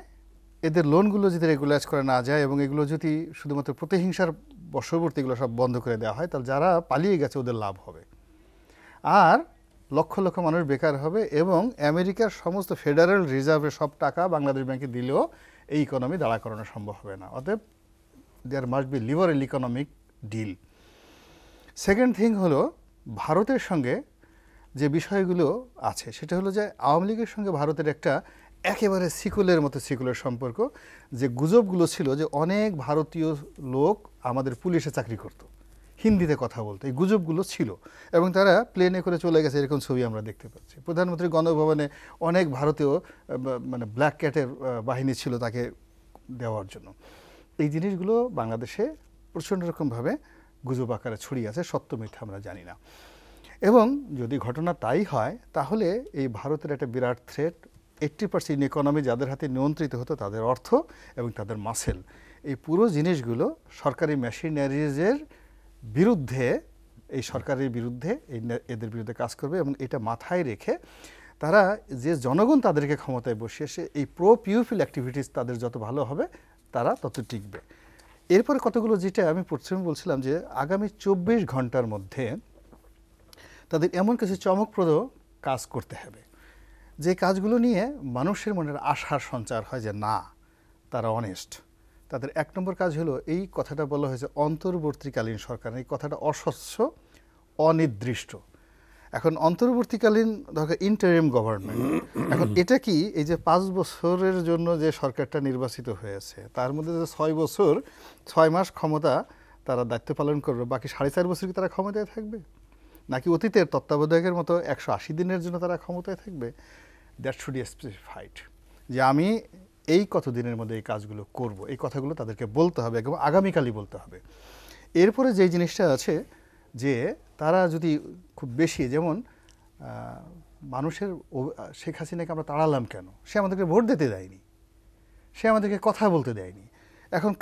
এদের লোনগুলো যদি রেগুলাইজ করা না যায় এবং এগুলো যদি শুধুমাত্র প্রতিহিংসার বশবর্তী এগুলো সব বন্ধ করে দেওয়া হয়, তাহলে যারা পালিয়ে গেছে ওদের লাভ হবে, আর লক্ষ লক্ষ মানুষ বেকার হবে এবং আমেরিকার সমস্ত ফেডারেল রিজার্ভের সব টাকা বাংলাদেশ ব্যাংকে দিলেও এই ইকোনমি দাঁড়া করানো সম্ভব হবে না। অতএব there must be liberal economic deal. Second thing হলো, ভারতের সঙ্গে যে বিষয়গুলো আছে সেটা হলো যে আওয়ামী লীগের সঙ্গে ভারতের একটা একেবারে সিকুলের মতো সিকুলের সম্পর্ক। যে গুজবগুলো ছিল যে অনেক ভারতীয় লোক আমাদের পুলিশে চাকরি করত, হিন্দিতে কথা বলতো, এই গুজবগুলো ছিল এবং তারা প্লেনে করে চলে গেছে, এরকম ছবি আমরা দেখতে পাচ্ছি। প্রধানমন্ত্রী গণভবনে অনেক ভারতীয় মানে ব্ল্যাক ক্যাটের বাহিনী ছিল তাকে দেওয়ার জন্য। এই জিনিসগুলো বাংলাদেশে প্রচণ্ড রকমভাবে গুজব আকারে ছড়িয়ে আছে, সত্য মিথ্যা আমরা জানি না। এবং যদি ঘটনা তাই হয় তাহলে এই ভারতের একটা বিরাট থ্রেট, 80% ইকোনমি যাদের হাতে নিয়ন্ত্রিত হতো তাদের অর্থ এবং তাদের মাসেল, এই পুরো জিনিসগুলো সরকারি মেশিনারিজের বিরুদ্ধে, এই সরকারের বিরুদ্ধে, এদের বিরুদ্ধে কাজ করবে। এবং এটা মাথায় রেখে তারা যে জনগণ তাদেরকে ক্ষমতায় বসিয়েছে, এই প্রো পিউপিল অ্যাক্টিভিটিস তাদের যত ভালো হবে তারা তত টিকবে। এরপরে কতগুলো, যেটা আমি প্রথমে বলছিলাম যে আগামী 24 ঘন্টার মধ্যে তাদের এমন কিছু চমকপ্রদ কাজ করতে হবে যে কাজগুলো নিয়ে মানুষের মনের আশার সঞ্চার হয় যে না, তারা অনেস্ট। তাদের 1 নম্বর কাজ হলো, এই কথাটা বলা হয়েছে অন্তর্বর্তীকালীন সরকার, এই কথাটা অস্বচ্ছ, অনির্দিষ্ট। এখন অন্তর্বর্তীকালীন দরকার ইন্টারিম গভর্নমেন্ট। এখন এটা কি, এই যে 5 বছরের জন্য যে সরকারটা নির্বাচিত হয়েছে তার মধ্যে যে 6 বছর 6 মাস ক্ষমতা তারা দায়িত্ব পালন করবে, বাকি 4.5 বছর কি তারা ক্ষমতায় থাকবে, নাকি অতীতের তত্ত্বাবধায়কের মতো 180 দিনের জন্য তারা ক্ষমতায় থাকবে? দ্যাট শুড বি স্পেসিফাইড যে আমি এই কতদিনের মধ্যে এই কাজগুলো করব, এই কথাগুলো তাদেরকে বলতে হবে এবং আগামীকালই বলতে হবে। এরপরে যে জিনিসটা আছে যে তারা যদি খুব বেশি, যেমন মানুষের শেখ হাসিনাকে আমরা তাড়ালাম কেন? সে আমাদেরকে ভোট দিতে দেয়নি, সে আমাদেরকে কথা বলতে দেয়নি এখন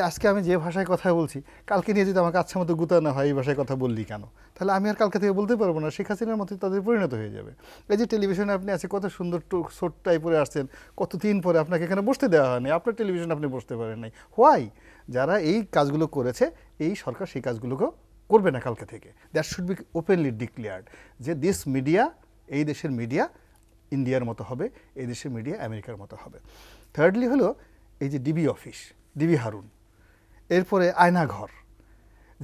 আজকে আমি যে ভাষায় কথা বলছি, কালকে নিয়ে যদি আমাকে আচ্ছা মতো গুতানো হয় এই ভাষায় কথা বললি কেন, তাহলে আমি আর কালকে থেকে বলতে পারবো না, শেখ হাসিনার মতো তাদের পরিণত হয়ে যাবে। এই যে টেলিভিশনে আপনি আছে কত সুন্দর শোট টাই পরে আসছেন, কতদিন পরে আপনাকে এখানে বসতে দেওয়া হয়নি, আপনার টেলিভিশনে আপনি বসতে পারেন নাই। হোয়াই? যারা এই কাজগুলো করেছে, এই সরকার সেই কাজগুলোকেও করবে না কালকে থেকে। That should be openly declared যে দিস মিডিয়া, এই দেশের মিডিয়া ইন্ডিয়ার মতো হবে, এই দেশের মিডিয়া আমেরিকার মতো হবে। থার্ডলি হলো এই যে ডিবি অফিস, ডিবি হারুন, এরপরে আয়নাঘর,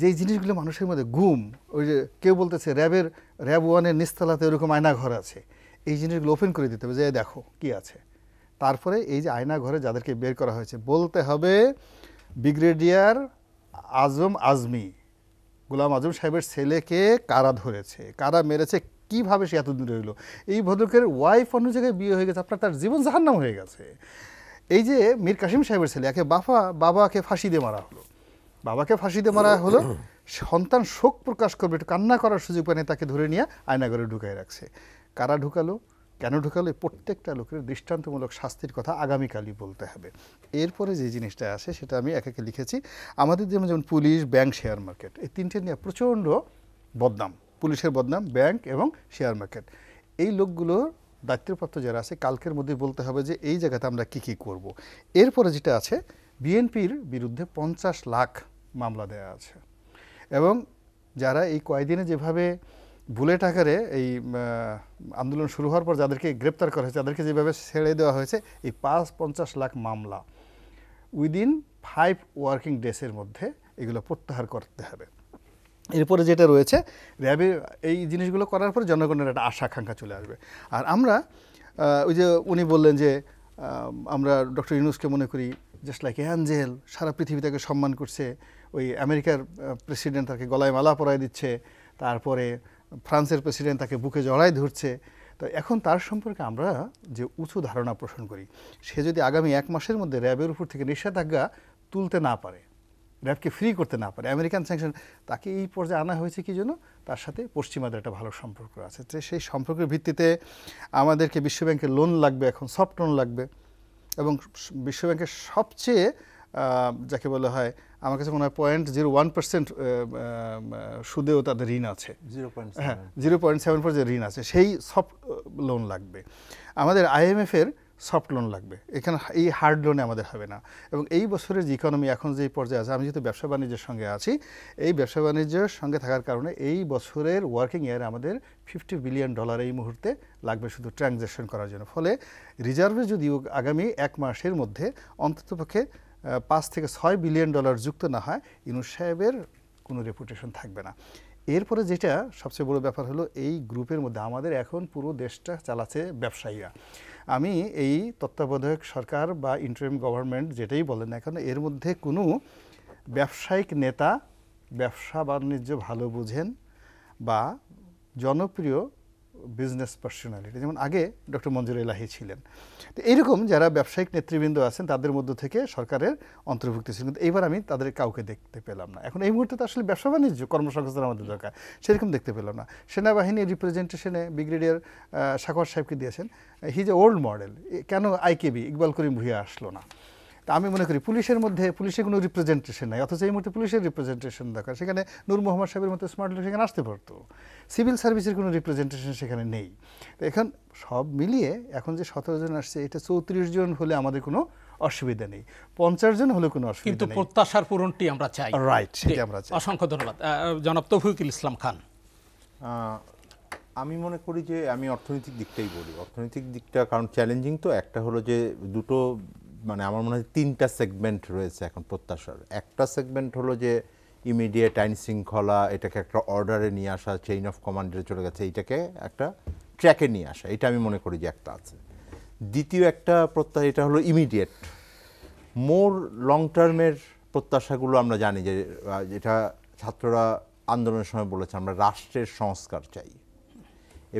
যেই জিনিসগুলো মানুষের মধ্যে গুম, ওই যে কেউ বলতেছে র্যাব 1-এর নিচতলাতে ওরকম আয়নাঘর আছে, এই জিনিসগুলো ওপেন করে দিতে হবে যে দেখো কি আছে। তারপরে এই যে আয়নাঘরে যাদেরকে বের করা হয়েছে, বলতে হবে ব্রিগেডিয়ার আজম আজমি, গোলাম আজম সাহেবের ছেলেকে কারা ধরেছে, কারা মেরেছে, কিভাবে সে এতদিন রইল। এই ভদ্রকের ওয়াইফ অন্য জায়গায় বিয়ে হয়ে গেছে, আপনার তার জীবন জাহান্নাম হয়ে গেছে। এই যে মীর কাসিম সাহেবের ছেলে, একে বাবাকে ফাঁসি দিয়ে মারা হলো, বাবাকে ফাঁসি দিয়ে মারা হলো, সন্তান শোক প্রকাশ করবে, একটু কান্না করার সুযোগ পায় না, তাকে ধরে নিয়ে আয়নাঘরে ঢুকাই রাখছে। কারা ঢুকালো, কেন ঢুকালো, প্রত্যেকটা লোকের দৃষ্টান্তমূলক শাস্তির কথা আগামীকালই বলতে হবে। এরপরে যে জিনিসটা আসে সেটা আমি একে লিখেছি। আমাদের যেমন পুলিশ, ব্যাংক, শেয়ার মার্কেট, এই তিনটে নিয়ে প্রচণ্ড বদনাম, পুলিশের বদনাম, ব্যাংক এবং শেয়ার মার্কেট। এই লোকগুলোর দায়িত্বপ্রাপ্ত যারা আছে কালকের মধ্যে বলতে হবে যে এই জায়গাতে আমরা কি কি করব। এরপরে যেটা আছে, বিএনপির বিরুদ্ধে 50 লাখ মামলা দেওয়া আছে, এবং যারা এই কয়েকদিনে যেভাবে বুলেট আকারে এই আন্দোলন শুরু হওয়ার পর যাদেরকে গ্রেপ্তার করা হয়েছে, তাদেরকে যেভাবে ছেড়ে দেওয়া হয়েছে, এই 50 লাখ মামলা উইদিন 5 ওয়ার্কিং ডেসের মধ্যে এগুলো প্রত্যাহার করতে হবে। এরপরে যেটা রয়েছে, র্যাবে এই জিনিসগুলো করার পর জনগণের একটা আশা আকাঙ্ক্ষা চলে আসবে। আর আমরা ওই যে উনি বললেন যে আমরা ডক্টর ইউনূসকে মনে করি জাস্ট লাইক অ্যাঞ্জেল, সারা পৃথিবী তাকে সম্মান করছে, ওই আমেরিকার প্রেসিডেন্ট তাকে গলায় মালা পরায় দিচ্ছে, তারপরে ফ্রান্সের প্রেসিডেন্ট তাকে বুকে জড়ায় ধরছে। তো এখন তার সম্পর্কে আমরা যে উঁচু ধারণা পোষণ করি, সে যদি আগামী 1 মাসের মধ্যে র্যাবের উপর থেকে নিষেধাজ্ঞা তুলতে না পারে, র্যাবকে ফ্রি করতে না পারে, আমেরিকান স্যাংশন, তাকে এই পর্যায়ে আনা হয়েছে কি জন্য, তার সাথে পশ্চিমাদের একটা ভালো সম্পর্ক আছে। তো সেই সম্পর্কের ভিত্তিতে আমাদেরকে বিশ্বব্যাংকের লোন লাগবে, এখন সফট লোন লাগবে, এবং বিশ্বব্যাংকের সবচেয়ে যাকে বলা হয়, আমার কাছে মনে হয় 0.01% সুদেও তাদের ঋণ আছে, 0.74 যে ঋণ আছে, সেই সফট লোন লাগবে। আমাদের IMF-এর সফট লোন লাগবে, এখানে এই হার্ড লোনে আমাদের হবে না। এবং এই বছরের যে ইকোনমি এখন যে পর্যায়ে আছে, আমি যেহেতু ব্যবসা বাণিজ্যের সঙ্গে আছি, এই ব্যবসা বাণিজ্যের সঙ্গে থাকার কারণে এই বছরের ওয়ার্কিং ইয়ারে আমাদের $50 বিলিয়ন এই মুহূর্তে লাগবে শুধু ট্রানজ্যাকশন করার জন্য। ফলে রিজার্ভে যদিও আগামী 1 মাসের মধ্যে অন্ততপক্ষে $5 থেকে $6 বিলিয়ন যুক্ত না হয়, ইউনূস সাহেবের কোনো রেপুটেশন থাকবে না। এরপরে যেটা সবচেয়ে বড় ব্যাপার হলো, এই গ্রুপের মধ্যে আমাদের এখন পুরো দেশটা চালাচ্ছে ব্যবসায়ীরা। আমি এই তত্ত্বাবধায়ক সরকার বা ইন্টারিম গভর্নমেন্ট যেটাই বলেন না কেন, এর মধ্যে কোনো ব্যবসায়িক নেতা, ব্যবসা বাণিজ্য ভালো বুঝেন বা জনপ্রিয় বিজনেস পার্সোনালিটি, যেমন আগে ডক্টর মঞ্জুর এলাহি ছিলেন, তো এইরকম যারা ব্যবসায়িক নেতৃবৃন্দ আছেন তাদের মধ্য থেকে সরকারের অন্তর্ভুক্ত ছিলেন, কিন্তু এইবার আমি তাদের কাউকে দেখতে পেলাম না। এখন এই মুহূর্তে তো আসলে ব্যবসা বাণিজ্য কর্মসংস্থান আমাদের দরকার, সেরকম দেখতে পেলাম না। সেনাবাহিনীর রিপ্রেজেন্টেশনে ব্রিগেডিয়ার সাখাওয়াত সাহেবকে দিয়েছেন, he is a old model, কেন IKB ইকবাল করিম ভূঁইয়া আসলো না? তা আমি মনে করি পুলিশের মধ্যে পুলিশের কোনো রিপ্রেজেন্টেশন নাই, অথচ এই মুহূর্তে পুলিশের রিপ্রেজেন্টেশন দরকার। সেখানে নূর মোহাম্মদ সাহেবের মতো স্মার্ট লোক সেখানে আসতে পারতো। সিভিল সার্ভিসের কোনো রিপ্রেজেন্টেশন সেখানে নেই। তো এখন সব মিলিয়ে এখন যে 17 জন আসছে, এটা 34 জন হলে আমাদের কোনো অসুবিধা নেই, 50 জন হলে কোনো অসুবিধা নেই, কিন্তু প্রত্যাশার পূরণটি আমরা চাই। রাইট, সেটা আমরা চাই। অসংখ্য ধন্যবাদ। জনাব তৌফিকুল ইসলাম খান। আমি মনে করি যে আমি অর্থনৈতিক দিকটাই বলি, অর্থনৈতিক দিকটা কারণ চ্যালেঞ্জিং। তো একটা হলো যে দুটো, মানে আমার মনে হয় 3টা সেগমেন্ট রয়েছে এখন প্রত্যাশার। একটা সেগমেন্ট হলো যে ইমিডিয়েট আইন শৃঙ্খলা, এটাকে একটা অর্ডারে নিয়ে আসা, চেইন অফ কমান্ডে চলে গেছে, এইটাকে একটা ট্র্যাকে নিয়ে আসা, এটা আমি মনে করি যে একটা আছে। দ্বিতীয় একটা প্রত্যাশা, এটা হলো ইমিডিয়েট। মোর লং টার্মের প্রত্যাশাগুলো আমরা জানি যে যেটা ছাত্ররা আন্দোলনের সময় বলেছে, আমরা রাষ্ট্রের সংস্কার চাই,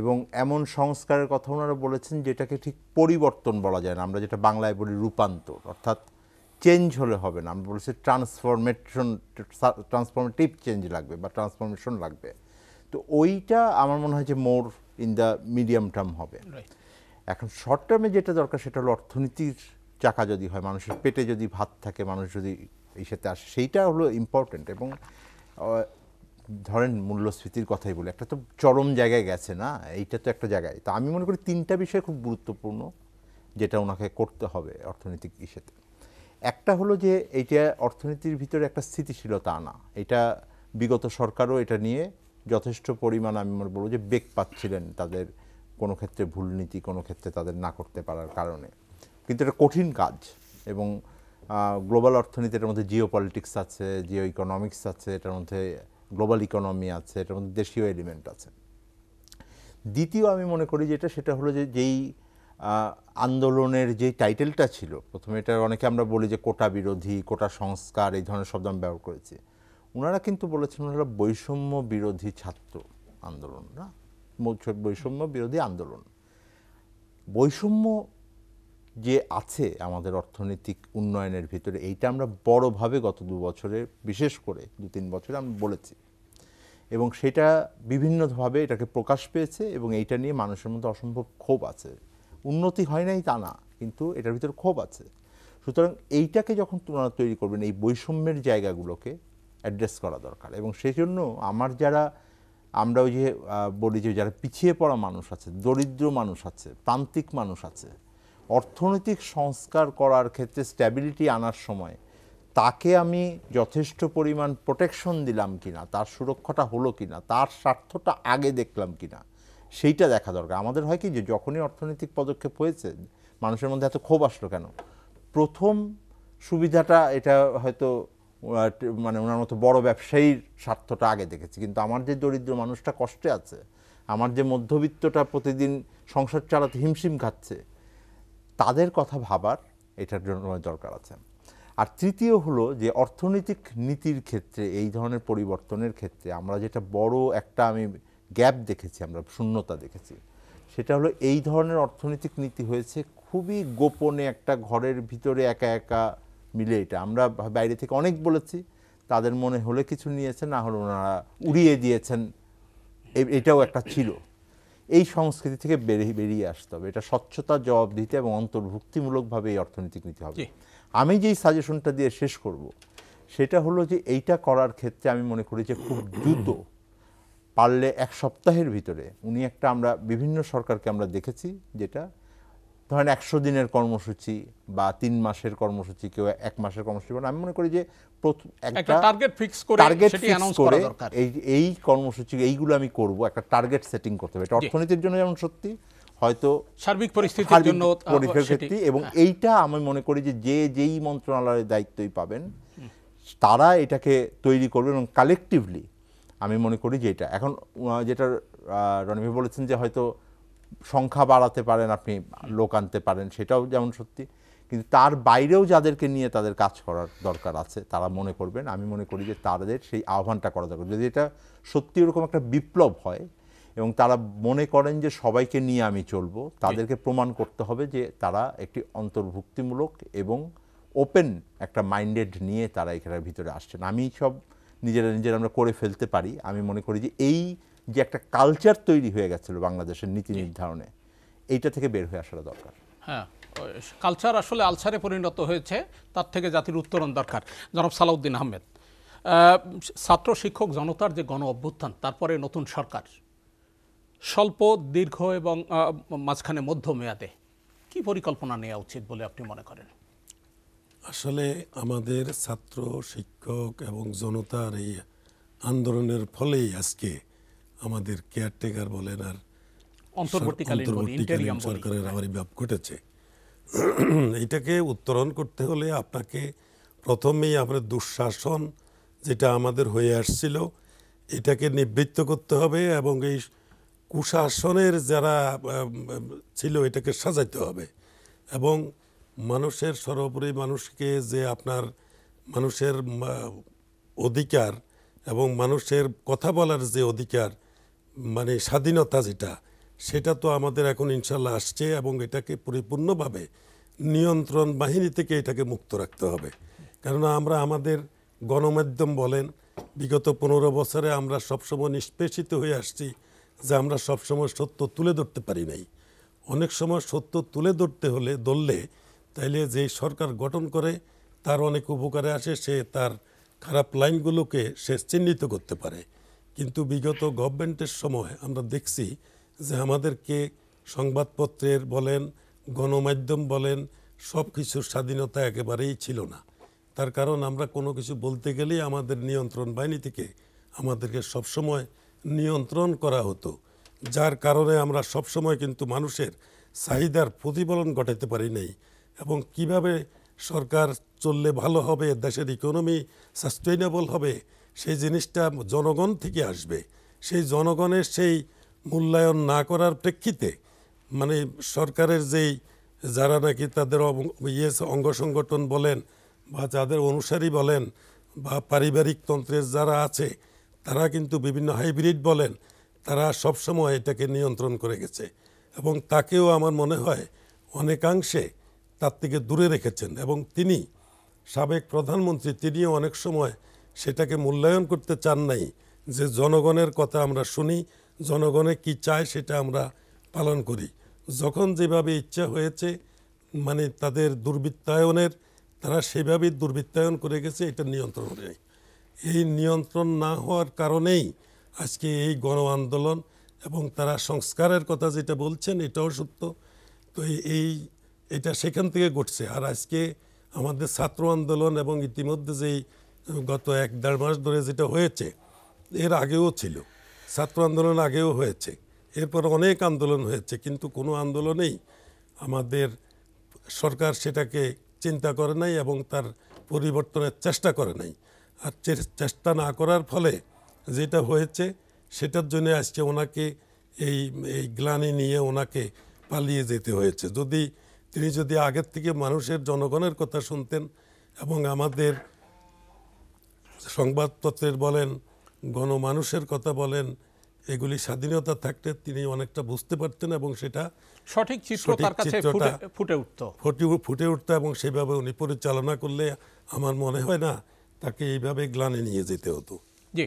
এবং এমন সংস্কারের কথা ওনারা বলেছেন যেটাকে ঠিক পরিবর্তন বলা যায় না, আমরা যেটা বাংলায় বলি রূপান্তর, অর্থাৎ চেঞ্জ হলে হবে না, আমরা বলেছি ট্রান্সফরমেটিভ চেঞ্জ লাগবে বা ট্রান্সফরমেশন লাগবে। তো ওইটা আমার মনে হয় যে more in the medium term হবে। এখন শর্ট টার্মে যেটা দরকার সেটা হলো অর্থনীতির চাকা যদি হয়, মানুষের পেটে যদি ভাত থাকে, মানুষ যদি এই সাথে আসে, সেইটা হলো ইম্পর্টেন্ট। এবং ধরেন মূল্যস্ফীতির কথাই বলি, একটা তো চরম জায়গায় গেছে না, এইটা তো একটা জায়গায়। তো আমি মনে করি 3টা বিষয় খুব গুরুত্বপূর্ণ যেটা ওনাকে করতে হবে অর্থনৈতিক ইস্যুতে। একটা হলো যে এইটা অর্থনীতির ভিতরে একটা স্থিতিশীলতা আনা। এটা বিগত সরকারও এটা নিয়ে যথেষ্ট পরিমাণ আমি মনে বলবো যে বেগ পাচ্ছিলেন, তাদের কোনো ক্ষেত্রে ভুল নীতি, কোনো ক্ষেত্রে তাদের না করতে পারার কারণে। কিন্তু এটা কঠিন কাজ, এবং গ্লোবাল অর্থনীতি, এটার মধ্যে জিও পলিটিক্স আছে, জিও ইকোনমিক্স আছে, এটার মধ্যে গ্লোবাল ইকোনমি আছে, এটার মধ্যে দেশীয় এলিমেন্ট আছে। দ্বিতীয় আমি মনে করি যেটা, সেটা হলো যে যেই আন্দোলনের যেই টাইটেলটা ছিল প্রথমে, এটা অনেকে আমরা বলি যে কোটা বিরোধী, কোটা সংস্কার, এই ধরনের শব্দ আমি ব্যবহার করেছি। ওনারা কিন্তু বলেছেন ওনারা বৈষম্য বিরোধী ছাত্র আন্দোলন, না বৈষম্য বিরোধী আন্দোলন। বৈষম্য যে আছে আমাদের অর্থনৈতিক উন্নয়নের ভিতরে, এইটা আমরা বড়ভাবে গত 2 বছরে, বিশেষ করে 2-3 বছরে আমি বলেছি, এবং সেটা বিভিন্নভাবে এটাকে প্রকাশ পেয়েছে, এবং এইটা নিয়ে মানুষের মধ্যে অসম্ভব ক্ষোভ আছে। উন্নতি হয় নাই তা না, কিন্তু এটার ভিতরে ক্ষোভ আছে। সুতরাং এইটাকে যখন তোমরা তৈরি করবেন, এই বৈষম্যের জায়গাগুলোকে অ্যাড্রেস করা দরকার। এবং সেই জন্য আমরা ওই যে বলি যে যারা পিছিয়ে পড়া মানুষ আছে, দরিদ্র মানুষ আছে, প্রান্তিক মানুষ আছে, অর্থনৈতিক সংস্কার করার ক্ষেত্রে স্ট্যাবিলিটি আনার সময় তাকে আমি যথেষ্ট পরিমাণ প্রোটেকশন দিলাম কিনা, তার সুরক্ষাটা হলো কিনা, তার স্বার্থটা আগে দেখলাম কিনা, সেইটা দেখা দরকার। আমাদের হয় কি যে যখনই অর্থনৈতিক পদক্ষেপ হয়েছে, মানুষের মধ্যে এত ক্ষোভ আসলো কেন? প্রথম সুবিধাটা এটা হয়তো মানে ওনার মতো বড় ব্যবসায়ীর স্বার্থটা আগে দেখেছি, কিন্তু আমার যে দরিদ্র মানুষটা কষ্টে আছে, আমার যে মধ্যবিত্তটা প্রতিদিন সংসার চালাতে হিমশিম খাচ্ছে, তাদের কথা ভাবার এটার জন্য দরকার আছে। আর তৃতীয় হলো যে অর্থনৈতিক নীতির ক্ষেত্রে এই ধরনের পরিবর্তনের ক্ষেত্রে আমরা যেটা বড় একটা আমি গ্যাপ দেখেছি, আমরা শূন্যতা দেখেছি, সেটা হলো এই ধরনের অর্থনৈতিক নীতি হয়েছে খুবই গোপনে, একটা ঘরের ভিতরে একা একা মিলে। এটা আমরা বাইরে থেকে অনেক বলেছি, তাদের মনে হলে কিছু নিয়েছে, না হলে ওনারা উড়িয়ে দিয়েছেন, এটাও একটা ছিল। এই সংস্কৃতি থেকে বেরিয়ে আসতে হবে। এটা স্বচ্ছতা, জবাবদিহিতা এবং অন্তর্ভুক্তিমূলকভাবে এই অর্থনৈতিক নীতি হবে। আমি যেই সাজেশনটা দিয়ে শেষ করব সেটা হলো যে এইটা করার ক্ষেত্রে আমি মনে করি যে খুব দ্রুত, পারলে 1 সপ্তাহের ভিতরে উনি একটা, আমরা বিভিন্ন সরকারকে আমরা দেখেছি যেটা ধরেন 100 দিনের কর্মসূচি বা 3 মাসের কর্মসূচি, কেউ 1 মাসের কর্মসূচি, আমি মনে করি যে একটা টার্গেট ফিক্স করে সেটি অ্যানাউন্স করা দরকার। এই কর্মসূচি এইগুলো আমি করব, একটা টার্গেট সেটিং করতে হবে। এটা অর্থনীতির জন্য যেমন সত্যি, হয়তো সার্বিক পরিস্থিতির জন্য ক্ষেত্রে, এবং এইটা আমি মনে করি যে যেই মন্ত্রণালয়ের দায়িত্বই পাবেন তারা এটাকে তৈরি করবেন, এবং কালেকটিভলি আমি মনে করি যে এটা এখন যেটা রণবীর বলেছেন যে হয়তো সংখ্যা বাড়াতে পারেন, আপনি লোক আনতে পারেন, সেটাও যেমন সত্যি, কিন্তু তার বাইরেও যাদেরকে নিয়ে তাদের কাজ করার দরকার আছে তারা মনে করবেন। আমি মনে করি যে তাদের সেই আহ্বানটা করা দরকার। যদি এটা সত্যি ওরকম একটা বিপ্লব হয় এবং তারা মনে করেন যে সবাইকে নিয়ে আমি চলবো, তাদেরকে প্রমাণ করতে হবে যে তারা একটি অন্তর্ভুক্তিমূলক এবং ওপেন একটা মাইন্ডেড নিয়ে তারা এখানের ভিতরে আসছেন। আমি সব নিজেরা আমরা করে ফেলতে পারি। আমি মনে করি যে এই যে একটা কালচার তৈরি হয়ে গেছিল বাংলাদেশের নীতি নির্ধারণে, এইটা থেকে বের হয়ে আসার দরকার। হ্যাঁ, কালচার আসলে আলসারে পরিণত হয়েছে, তার থেকে জাতির উত্তরণ দরকার। জনাব সালাউদ্দিন আহমেদ, ছাত্র শিক্ষক জনতার যে গণ অভ্যুত্থান, তারপরে নতুন সরকার, স্বল্প, দীর্ঘ এবং মাঝখানে মধ্য মেয়াদে কি পরিকল্পনা নেওয়া উচিত বলে আপনি মনে করেন? আসলে আমাদের ছাত্র শিক্ষক এবং জনতার এই আন্দোলনের ফলেই আজকে আমাদের কেয়ারটেকার বলেন আর অন্তর্বর্তীকালীন সরকারের আবির্ভাব ঘটেছে। এটাকে উত্তরণ করতে হলে আপনাকে প্রথমেই আমরা দুঃশাসন যেটা আমাদের হয়ে আসছিল এটাকে নিবৃত্ত করতে হবে, এবং এই কুশাসনের যারা ছিল এটাকে সাজাইতে হবে, এবং মানুষের সর্বোপরি মানুষকে যে আপনার মানুষের অধিকার এবং মানুষের কথা বলার যে অধিকার, মানে স্বাধীনতা যেটা, সেটা তো আমাদের এখন ইনশাল্লাহ আসছে, এবং এটাকে পরিপূর্ণভাবে নিয়ন্ত্রণ বাহিনী থেকে এটাকে মুক্ত রাখতে হবে। কেননা আমরা আমাদের গণমাধ্যম বলেন, বিগত 15 বছরে আমরা সবসময় নিষ্পেষিত হয়ে আসছি যে আমরা সবসময় সত্য তুলে ধরতে পারি নাই। অনেক সময় সত্য তুলে ধরলে তাইলে যে সরকার গঠন করে তার অনেক উপকারে আসে, সে তার খারাপ লাইনগুলোকে সে চিহ্নিত করতে পারে। কিন্তু বিগত গভর্নমেন্টের সময় আমরা দেখছি যে আমাদেরকে সংবাদপত্রের বলেন, গণমাধ্যম বলেন, সব কিছুর স্বাধীনতা একেবারেই ছিল না। তার কারণ আমরা কোনো কিছু বলতে গেলেই আমাদের নিয়ন্ত্রণ বাহিনী থেকে আমাদেরকে সবসময় নিয়ন্ত্রণ করা হতো, যার কারণে আমরা সবসময় কিন্তু মানুষের চাহিদার প্রতিফলন ঘটাতে পারি নাই। এবং কিভাবে সরকার চললে ভালো হবে, দেশের ইকোনমি সাস্টেইনেবল হবে, সেই জিনিসটা জনগণ থেকে আসবে। সেই জনগণের সেই মূল্যায়ন না করার প্রেক্ষিতে মানে সরকারের যেই যারা নাকি তাদের অঙ্গ সংগঠন বলেন বা যাদের অনুসারী বলেন বা পারিবারিক তন্ত্রের যারা আছে, তারা কিন্তু বিভিন্ন হাইব্রিড বলেন, তারা সবসময় এটাকে নিয়ন্ত্রণ করে গেছে এবং তাকেও আমার মনে হয় অনেকাংশে তার থেকে দূরে রেখেছেন। এবং তিনি সাবেক প্রধানমন্ত্রী, তিনিও অনেক সময় সেটাকে মূল্যায়ন করতে চান নাই যে জনগণের কথা আমরা শুনি, জনগণে কি চায় সেটা আমরা পালন করি। যখন যেভাবে ইচ্ছা হয়েছে মানে তাদের দুর্বৃত্তায়নের, তারা সেভাবেই দুর্বৃত্তায়ন করে গেছে, এটা নিয়ন্ত্রণ নেই। এই নিয়ন্ত্রণ না হওয়ার কারণেই আজকে এই গণ আন্দোলন এবং তারা সংস্কারের কথা যেটা বলছেন এটাও সত্য। তো এটা সেখান থেকে ঘটছে। আর আজকে আমাদের ছাত্র আন্দোলন এবং ইতিমধ্যে যেই গত 1-1.5 মাস ধরে যেটা হয়েছে, এর আগেও ছিল, ছাত্র আন্দোলন আগেও হয়েছে, এরপর অনেক আন্দোলন হয়েছে, কিন্তু কোনো আন্দোলনেই আমাদের সরকার সেটাকে চিন্তা করে নাই এবং তার পরিবর্তনের চেষ্টা করে নাই। আর চেষ্টা না করার ফলে যেটা হয়েছে সেটার জন্য আজকে ওনাকে এই গ্লানি নিয়ে ওনাকে পালিয়ে যেতে হয়েছে। তিনি যদি আগের থেকে মানুষের জনগণের কথা শুনতেন এবং আমাদের সংবাদপত্রের বলেন, গণমানুষের কথা বলেন, এগুলি স্বাধীনতা থাকতে তিনি অনেকটা বুঝতে পারতেন এবং সেটা সঠিক চিত্র তার কাছে ফুটে উঠতো এবং সেভাবে উনি পরিচালনা করলে আমার মনে হয় না তাকে এইভাবে গ্লানি নিয়ে যেতে হতো। জি,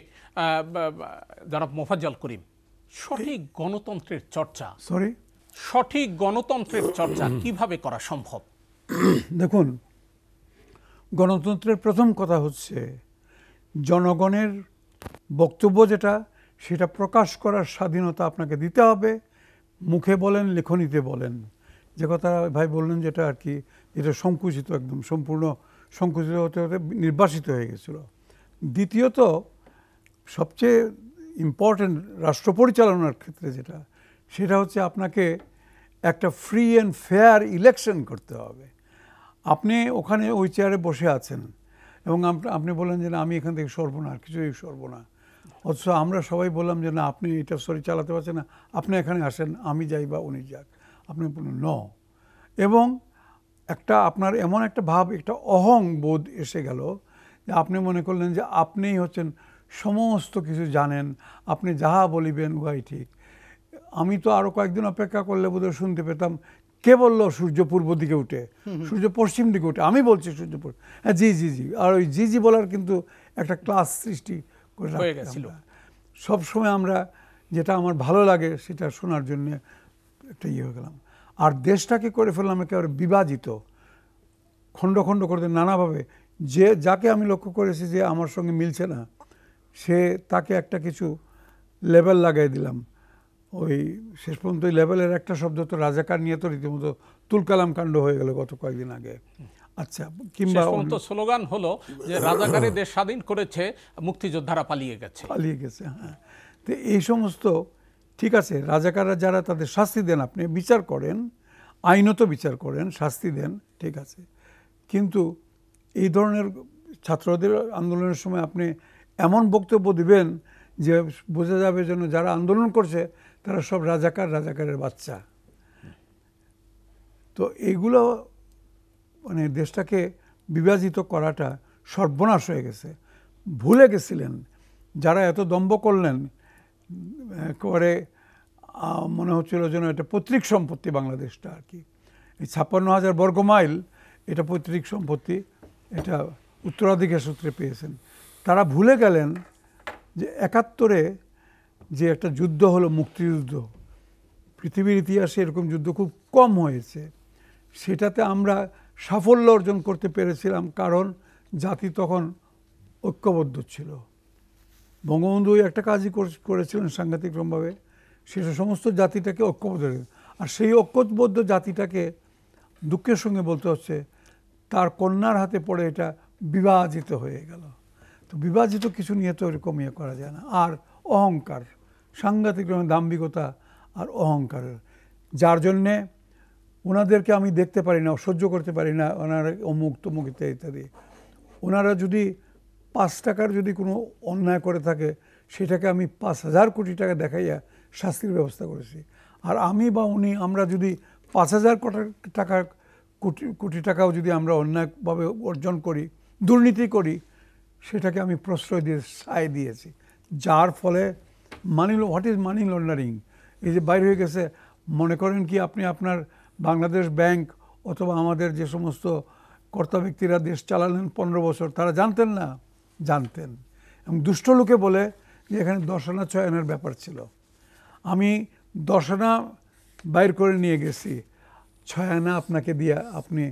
জনাব মোফাজ্জল করিম, সঠিক গণতন্ত্রের চর্চা কিভাবে করা সম্ভব? দেখুন, গণতন্ত্রের প্রথম কথা হচ্ছে জনগণের বক্তব্য যেটা, সেটা প্রকাশ করার স্বাধীনতা আপনাকে দিতে হবে। মুখে বলেন, লেখনীতে বলেন, যে কথা ভাই বললেন যেটা আর কি, এটা সংকুচিত, একদম সম্পূর্ণ সংকুচিত হতে হতে নির্বাসিত হয়ে গেছিল। দ্বিতীয়ত, সবচেয়ে ইম্পর্টেন্ট রাষ্ট্র পরিচালনার ক্ষেত্রে যেটা, সেটা হচ্ছে আপনাকে একটা ফ্রি অ্যান্ড ফেয়ার ইলেকশন করতে হবে। আপনি ওখানে ওই চেয়ারে বসে আছেন এবং আপনি বললেন যে না আমি এখান থেকে সরব না, আর কিছুই সরব না। অথচ আমরা সবাই বললাম যে না আপনি এটা চালাতে পারছেন না, আপনি এখানে আসেন, আমি যাই বা উনি যাক। আপনি বললেন ন, এবং আপনার এমন একটা ভাব, একটা অহং বোধ এসে গেল যে আপনি মনে করলেন যে আপনিই হচ্ছেন সমস্ত কিছু জানেন, আপনি যাহা বলিবেন উহাই ঠিক। আমি তো আরও কয়েকদিন অপেক্ষা করলে বোধহয় শুনতে পেতাম কে বললো সূর্য পূর্ব দিকে উঠে, সূর্য পশ্চিম দিকে উঠে, আমি বলছি সূর্য পূর্ব, হ্যাঁ জি জি জি। আর ওই জি জি বলার কিন্তু একটা ক্লাস সৃষ্টি করে গেছিল। সবসময় আমরা যেটা আমার ভালো লাগে সেটা শোনার জন্য একটা ইয়ে হয়ে গেলাম। আর দেশটাকে করে ফেললাম একেবারে বিভাজিত, খণ্ড খণ্ড করতে নানাভাবে। যাকে আমি লক্ষ্য করেছি যে আমার সঙ্গে মিলছে না, তাকে একটা কিছু লেবেল লাগাই দিলাম। ওই শেষ পর্যন্ত ওই লেভেলের একটা শব্দ তো রাজাকার নিয়ে তো রীতিমতো তুলকালাম কাণ্ড হয়ে গেল গত কয়েকদিন আগে। আচ্ছা, কিংবা স্লোগান হলো যে রাজাকারে দেশ স্বাধীন করেছে, মুক্তিযোদ্ধারা পালিয়ে গেছে। হ্যাঁ। তো এই সমস্ত ঠিক আছে, রাজাকাররা যারা, তাদের শাস্তি দেন, আপনি বিচার করেন, আইনত বিচার করেন, শাস্তি দেন, ঠিক আছে। কিন্তু এই ধরনের ছাত্রদের আন্দোলনের সময় আপনি এমন বক্তব্য দিবেন যে বোঝা যাবে যেন যারা আন্দোলন করছে তারা সব রাজাকারের বাচ্চা। তো এইগুলো মানে দেশটাকে বিভাজিত করাটা সর্বনাশ হয়ে গেছে। ভুলে গেছিলেন যারা এত দম্ভ করলেন, করে মনে হচ্ছিল যেন এটা পৈতৃক সম্পত্তি বাংলাদেশটা আর কি। এই 56,000 বর্গমাইল এটা পৈতৃক সম্পত্তি, এটা উত্তরাধিকার সূত্রে পেয়েছেন। তারা ভুলে গেলেন যে 71-এ যে একটা যুদ্ধ হলো, মুক্তিযুদ্ধ, পৃথিবীর ইতিহাসে এরকম যুদ্ধ খুব কম হয়েছে। সেটাতে আমরা সাফল্য অর্জন করতে পেরেছিলাম, কারণ জাতি তখন ঐক্যবদ্ধ ছিল। বঙ্গবন্ধু একটা কাজই করেছিলেন সাংঘাতিকভাবে, সেটা সমস্ত জাতিটাকে ঐক্যবদ্ধ রেখে। আর সেই ঐক্যবদ্ধ জাতিটাকে দুঃখের সঙ্গে বলতে হচ্ছে তার কন্যার হাতে পড়ে এটা বিভাজিত হয়ে গেল। তো বিভাজিত কিছু নিয়ে তো এরকম ইয়ে করা যায় না। আর অহংকার, সাংঘাতিক দাম্ভিকতা আর অহংকারের, যার জন্যে ওনাদেরকে আমি দেখতে পারি না, সহ্য করতে পারি না। ওনারা অমুক তমুক ইত্যাদি ইত্যাদি। ওনারা যদি 5 টাকার যদি কোনো অন্যায় করে থাকে, সেটাকে আমি 5,000 কোটি টাকা দেখাইয়া শাস্তির ব্যবস্থা করেছি। আর আমি বা উনি, আমরা যদি 5,000 কোটি টাকাও যদি আমরা অন্যায়ভাবে অর্জন করি, দুর্নীতি করি, সেটাকে আমি প্রশ্রয় দিয়ে সায় দিয়েছি। যার ফলে হোয়াট ইজ মানি লন্ডারিং, এই যে বাইরে হয়ে গেছে। মনে করেন কি আপনি আপনার বাংলাদেশ ব্যাংক অথবা আমাদের যে সমস্ত কর্তা ব্যক্তিরা দেশ চালালেন 15 বছর, তারা জানতেন না? জানতেন। এবং দুষ্ট লোকে বলে যে এখানে 10 আনা 6 আনার ব্যাপার ছিল। আমি 10 আনা বাইর করে নিয়ে গেছি, 6 আনা আপনাকে দিয়া আপনি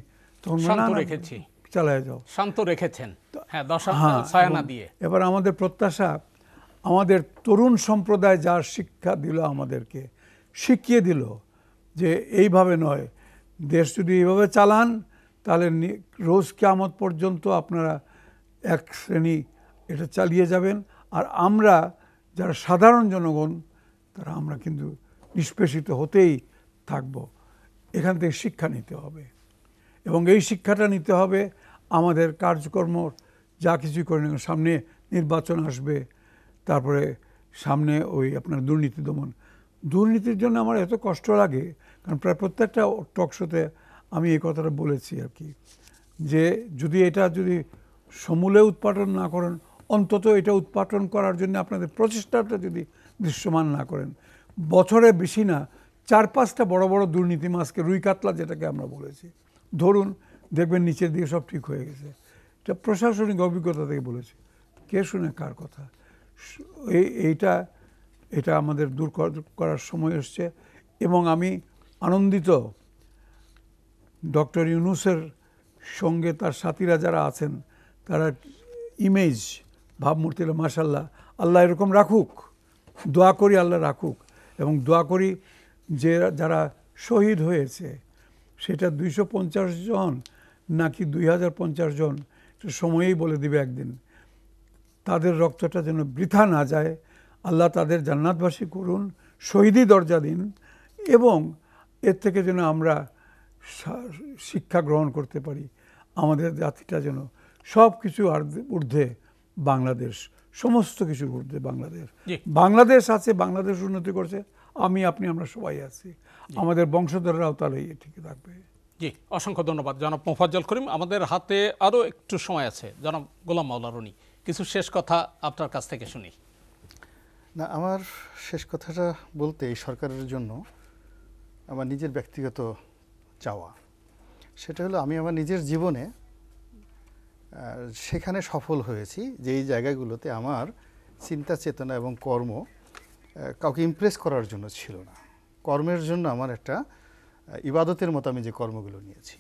তখন রেখেছি, চালায় যাও, শান্ত রেখেছেন। হ্যাঁ, 6 আনা দিয়ে। এবার আমাদের প্রত্যাশা, আমাদের তরুণ সম্প্রদায় যার শিক্ষা দিল, আমাদেরকে শিখিয়ে দিল যে এইভাবে নয়, দেশ যদি এইভাবে চালান তাহলে রোজ কিয়ামত পর্যন্ত আপনারা এক শ্রেণী এটা চালিয়ে যাবেন। আর আমরা যারা সাধারণ জনগণ, তারা আমরা কিন্তু নিষ্পেষিত হতেই থাকব। এখান থেকে শিক্ষা নিতে হবে, এবং এই শিক্ষাটা নিতে হবে আমাদের কার্যকর্ম যা কিছুই করি না। সামনে নির্বাচন আসবে, তারপরে সামনে ওই আপনার দুর্নীতি দমন। দুর্নীতির জন্য আমার এত কষ্ট লাগে, কারণ প্রায় প্রত্যেকটা টক শোতে আমি এই কথাটা বলেছি আর কি, যে এটা যদি সমূলে উৎপাদন না করেন, অন্তত এটা উৎপাদন করার জন্য আপনাদের প্রচেষ্টাটা যদি দৃশ্যমান না করেন, বছরে বেশি না 4-5টা বড় বড় দুর্নীতি মাছকে, রুই কাতলা যেটাকে আমরা বলেছি, ধরুন, দেখবেন নিচের দিকে সব ঠিক হয়ে গেছে। এটা প্রশাসনিক অভিজ্ঞতা থেকে বলেছি, কে শুনে কার কথা। এটা আমাদের দূর করার সময় এসছে। এবং আমি আনন্দিত ডক্টর ইউনূসের সঙ্গে তার সাথীরা যারা আছেন, তারা ইমেজ ভাবমূর্তি, মাশাআল্লাহ, আল্লাহ এরকম রাখুক, দোয়া করি আল্লাহ রাখুক। এবং দোয়া করি যে যারা শহীদ হয়েছে, সেটা 250 জন নাকি 2050 জন, সময়েই বলে দিবে একদিন, তাদের রক্তটা যেন বৃথা না যায়। আল্লাহ তাদের জান্নাতবাসী করুন, শহীদি দরজা দিন, এবং এর থেকে যেন আমরা শিক্ষা গ্রহণ করতে পারি। আমাদের জাতিটা যেন সব কিছু ঊর্ধ্বে বাংলাদেশ, সমস্ত কিছুর ঊর্ধ্বে বাংলাদেশ আছে, বাংলাদেশ উন্নতি করছে, আমি আপনি আমরা সবাই আছি, আমাদের বংশধররাও তাহলে ঠিক থাকবে। জি, অসংখ্য ধন্যবাদ জনাব মোফাজ্জল করিম। আমাদের হাতে আরও একটু সময় আছে। জনাব গোলাম মাওলা রনি, কিছু শেষ কথা আপনার কাছ থেকে শুনি। না, আমার শেষ কথাটা বলতে এই সরকারের জন্য আমার নিজের ব্যক্তিগত চাওয়া, সেটা হলো আমি আমার নিজের জীবনে সেখানে সফল হয়েছি যেই জায়গাগুলোতে আমার চিন্তা চেতনা এবং কর্ম কাউকে ইমপ্রেস করার জন্য ছিল না। কর্মের জন্য আমার একটা ইবাদতের মতো আমি যে কর্মগুলো নিয়েছি।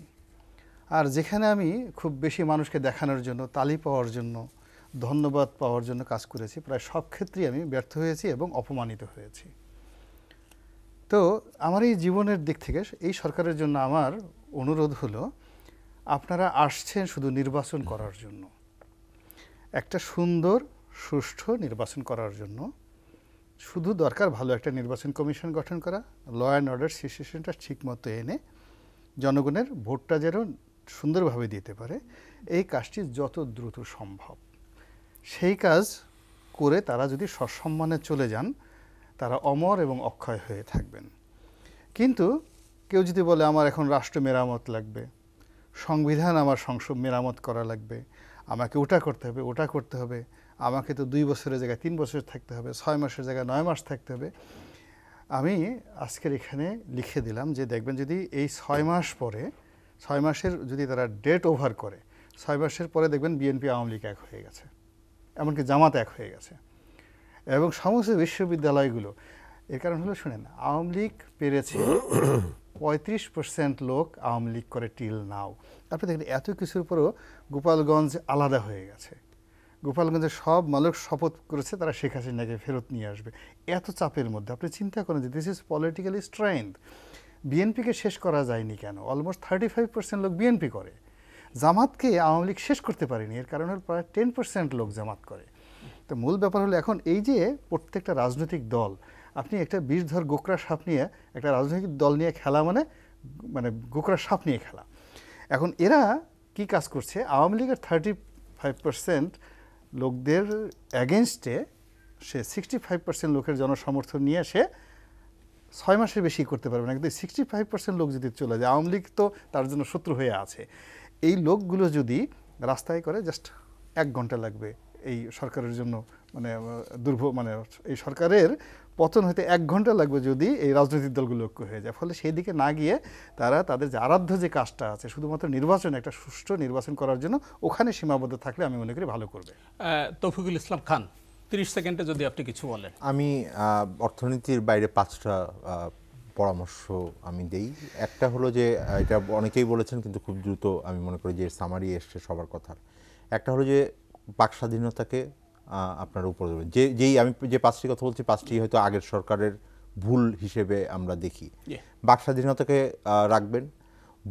আর যেখানে আমি খুব বেশি মানুষকে দেখানোর জন্য, তালি পাওয়ার জন্য, ধন্যবাদ পাওয়ার জন্য কাজ করেছি, প্রায় সব ক্ষেত্রেই আমি ব্যর্থ হয়েছি এবং অপমানিত হয়েছি। তো আমার এই জীবনের দিক থেকে এই সরকারের জন্য আমার অনুরোধ হলো, আপনারা আসছেন শুধু নির্বাচন করার জন্য, একটা সুন্দর সুষ্ঠু নির্বাচন করার জন্য। শুধু দরকার ভালো একটা নির্বাচন কমিশন গঠন করা, ল অ্যান্ড অর্ডার সিচুয়েশনটা ঠিকমতো এনে জনগণের ভোটটা যেন সুন্দরভাবে দিতে পারে, এই কাজটি যত দ্রুত সম্ভব সেই কাজ করে তারা যদি সসম্মানে চলে যান, তারা অমর এবং অক্ষয় হয়ে থাকবেন। কিন্তু কেউ যদি বলে আমার এখন রাষ্ট্র মেরামত লাগবে, সংবিধান আমার মেরামত করা লাগবে, আমাকে ওটা করতে হবে, ওটা করতে হবে, আমাকে তো 2 বছরের জায়গায় 3 বছর থাকতে হবে, 6 মাসের জায়গায় 9 মাস থাকতে হবে, আমি আজকের এখানে লিখে দিলাম যে দেখবেন যদি এই 6 মাস পরে, 6 মাসের যদি তারা ডেট ওভার করে, 6 মাসের পরে দেখবেন বিএনপি আওয়ামী লীগ এক হয়ে গেছে, এমনকি জামাত এক হয়ে গেছে। এবং সমস্ত বিশ্ববিদ্যালয়গুলো এর কারণ হলো শুনেন, আওয়ামী লীগ পেরেছে 35% লোক আওয়ামী লীগ করে টিল নাও। আপনি দেখেন এত কিছুর উপরও গোপালগঞ্জ আলাদা হয়ে গেছে। গোপালগঞ্জে সব মানুষ শপথ করেছে তারা শেখ হাসিনাকে ফেরত নিয়ে আসবে। এত চাপের মধ্যে আপনি চিন্তা করেন যে দিস ইজ পলিটিক্যালি স্ট্রেংথ। বিএনপিকে শেষ করা যায়নি কেন? অলমোস্ট 35% লোক বিএনপি করে। জামাতকে আওয়ামী লীগ শেষ করতে পারেনি, এর কারণ হল প্রায় 10% লোক জামাত করে। তো মূল ব্যাপার হলো এখন এই যে প্রত্যেকটা রাজনৈতিক দল, আপনি একটা বিষধর গোকরা সাপ নিয়ে একটা রাজনৈতিক দল নিয়ে খেলা মানে মানে গোকরা সাপ নিয়ে খেলা। এখন এরা কি কাজ করছে? আওয়ামী লীগের 35% লোকদের অ্যাগেনস্টে সে 65% লোকের জনসমর্থন নিয়ে সে 6 মাসের বেশি করতে পারবে না। কিন্তু 65% লোক যদি চলে যায়, আওয়ামী লীগ তো তার জন্য শত্রু হয়ে আছে। এই লোকগুলো যদি রাস্তায় করে জাস্ট 1 ঘন্টা লাগবে এই সরকারের জন্য, মানে মানে এই সরকারের পতন হতে 1 ঘন্টা লাগবে যদি এই রাজনৈতিক দলগুলো ঐক্য হয়ে যায়। ফলে সেই দিকে না গিয়ে তারা তাদের যে আরাধ্য যে কাজটা আছে শুধুমাত্র নির্বাচন, একটা সুষ্ঠু নির্বাচন করার জন্য ওখানে সীমাবদ্ধ থাকলে আমি মনে করি ভালো করবে। তৌফিকুল ইসলাম খান, 30 সেকেন্ডে যদি আপনি কিছু বলেন। আমি অর্থনীতির বাইরে 5টা পরামর্শ আমি দেই। একটা হলো যে এটা অনেকেই বলেছেন কিন্তু খুব দ্রুত আমি মনে করি যে সামারি এসছে সবার কথার। একটা হলো যে বাক স্বাধীনতাকে আপনার উপর যেই আমি যে 5টি কথা বলছি 5টি হয়তো আগের সরকারের ভুল হিসেবে আমরা দেখি। বাক স্বাধীনতাকে রাখবেন,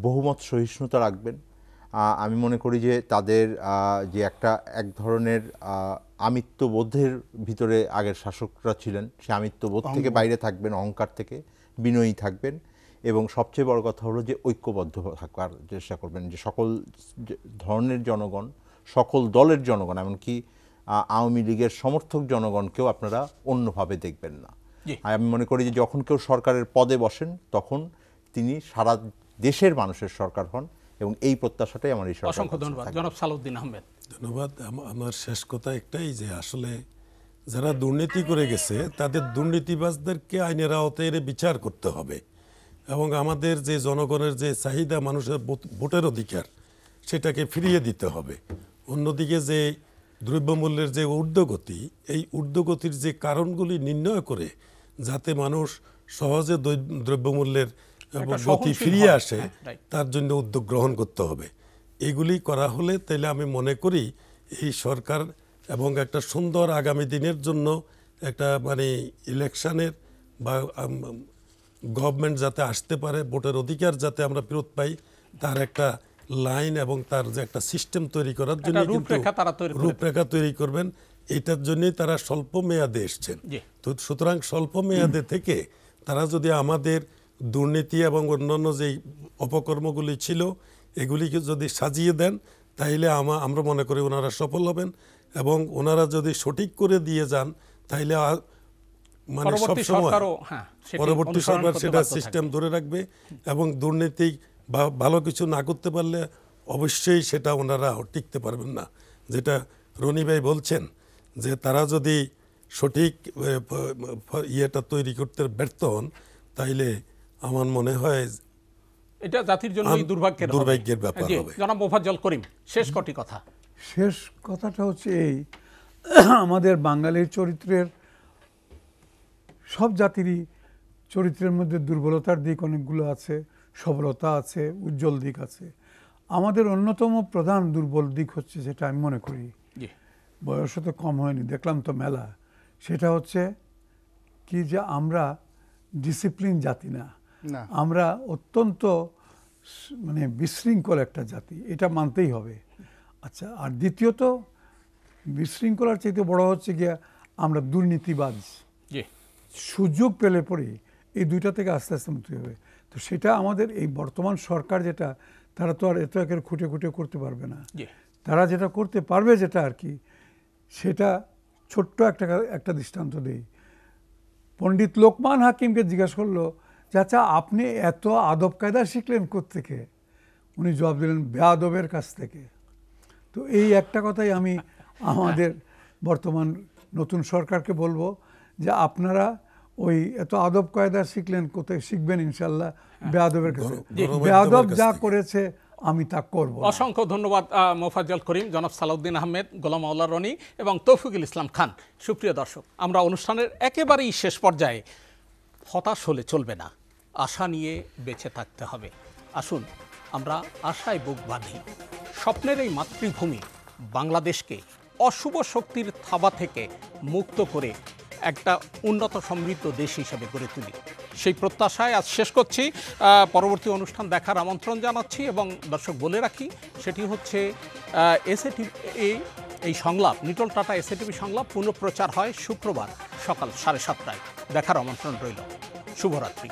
বহুমত সহিষ্ণুতা রাখবেন। আমি মনে করি যে তাদের যে এক ধরনের আমিত্ববোধের ভিতরে আগের শাসকরা ছিলেন, সে আমিত্ববোধ থেকে বাইরে থাকবেন, অহংকার থেকে বিনয়ী থাকবেন। এবং সবচেয়ে বড় কথা হলো যে ঐক্যবদ্ধ থাকার চেষ্টা করবেন, যে সকল ধরনের জনগণ, সকল দলের জনগণ, এমনকি আওয়ামী লীগের সমর্থক জনগণকেও আপনারা অন্যভাবে দেখবেন না। আমি মনে করি যে যখন কেউ সরকারের পদে বসেন তখন তিনি সারা দেশের মানুষের সরকার হন, এবং এই প্রত্যাশাটাই আমার এই সরকার। অসংখ্য ধন্যবাদ। জনাব সালাউদ্দিন আহমেদ। ধন্যবাদ। আমার শেষ কথা একটাই, যে আসলে যারা দুর্নীতি করে গেছে তাদের দুর্নীতিবাজদেরকে আইনের আওতায় এনে বিচার করতে হবে, এবং আমাদের যে জনগণের যে চাহিদা, মানুষের ভোটের অধিকার, সেটাকে ফিরিয়ে দিতে হবে। অন্যদিকে যে দ্রব্যমূল্যের যে ঊর্ধ্বগতি, এই ঊর্ধ্বগতির যে কারণগুলি নির্ণয় করে যাতে মানুষ সহজে দ্রব্যমূল্যের গতি ফিরিয়ে আসে, তার জন্য উদ্যোগ গ্রহণ করতে হবে। এগুলি করা হলে তাহলে আমি মনে করি এই সরকার এবং একটা সুন্দর আগামী দিনের জন্য একটা মানে ইলেকশনের বা গভর্নমেন্ট যাতে আসতে পারে, ভোটের অধিকার যাতে আমরা ফেরত পাই, তার একটা লাইন এবং তার যে একটা সিস্টেম তৈরি করার জন্য কিন্তু রূপরেখা তৈরি করবেন। এটার জন্যই তারা স্বল্প মেয়াদে এসছেন। তো সুতরাং স্বল্প মেয়াদে থেকে তারা যদি আমাদের দুর্নীতি এবং অন্যান্য যেই অপকর্মগুলি ছিল এগুলিকে যদি সাজিয়ে দেন, তাইলে আমরা মনে করি ওনারা সফল হবেন, এবং ওনারা যদি সঠিক করে দিয়ে যান তাইলে মানে সবসময় পরবর্তী সরকার সেটা সিস্টেম ধরে রাখবে, এবং দুর্নীতি বা ভালো কিছু না করতে পারলে অবশ্যই সেটা ওনারা টিকতে পারবেন না। যেটা রনি ভাই বলছেন যে তারা যদি সঠিক ইয়েটা তৈরি করতে ব্যর্থ হন, তাইলে আমার মনে হয় এটা জাতির জন্য দুর্ভাগ্যের ব্যাপার হবে। জনাব মোফাজ্জল করিম, শেষ কটি কথা। শেষ কথাটা হচ্ছে এই, আমাদের বাঙালির চরিত্রের, সব জাতিরই চরিত্রের মধ্যে দুর্বলতার দিক অনেকগুলো আছে, সবলতা আছে, উজ্জ্বল দিক আছে। আমাদের অন্যতম প্রধান দুর্বল দিক হচ্ছে, যেটা আমি মনে করি, বয়স তো কম হয়নি, দেখলাম তো মেলা, সেটা হচ্ছে কি যে আমরা ডিসিপ্লিন জাতি না, আমরা অত্যন্ত মানে বিশৃঙ্খল একটা জাতি, এটা মানতেই হবে। আচ্ছা, আর দ্বিতীয়ত বিশৃঙ্খলার চাইতে বড় হচ্ছে গিয়া আমরা দুর্নীতিবাজ। সুযোগ পেলে পরে এই দুইটা থেকে আস্তে আস্তে মুক্তি হবে। তো সেটা আমাদের এই বর্তমান সরকার যেটা, তারা তো আর এত একের খুঁটে খুঁটে করতে পারবে না। তারা যেটা করতে পারবে, যেটা আর কি, সেটা ছোট্ট একটা দৃষ্টান্ত দেই। পণ্ডিত লোকমান হাকিমকে জিজ্ঞাসা করলো, চাচা আপনি এত আদব কায়দা শিখলেন কোত্থেকে? উনি জবাব দিলেন, বেয়াদবের কাছ থেকে। তো এই একটা কথাই আমি আমাদের বর্তমান নতুন সরকারকে বলবো, যে আপনারা ওই এত আদব কায়দা শিখলেন কোথায়? শিখবেন ইনশাল্লাহ বেয়াদবের কাছে। বেয়াদব যা করেছে আমি তা করব। অসংখ্য ধন্যবাদ মোফাজ্জল করিম, জনাব সালাউদ্দিন আহমেদ, গোলাম মাওলা রনি এবং তৌফিকুল ইসলাম খান। সুপ্রিয় দর্শক, আমরা অনুষ্ঠানের একেবারেই শেষ পর্যায়ে হতাশ হলে চলবে না, আশা নিয়ে বেঁচে থাকতে হবে। আসুন আমরা আশায় বুক বাঁধি, স্বপ্নের এই মাতৃভূমি বাংলাদেশকে অশুভ শক্তির থাবা থেকে মুক্ত করে একটা উন্নত সমৃদ্ধ দেশ হিসেবে গড়ে তুলি। সেই প্রত্যাশায় আজ শেষ করছি। পরবর্তী অনুষ্ঠান দেখার আমন্ত্রণ জানাচ্ছি এবং দর্শক বলে রাখি, সেটি হচ্ছে এসএটিভি এই সংলাপ, নিটল টাটা এসএটিভি সংলাপ পুনঃপ্রচার হয় শুক্রবার সকাল 7:30টায়। দেখার আমন্ত্রণ রইল। শুভরাত্রি।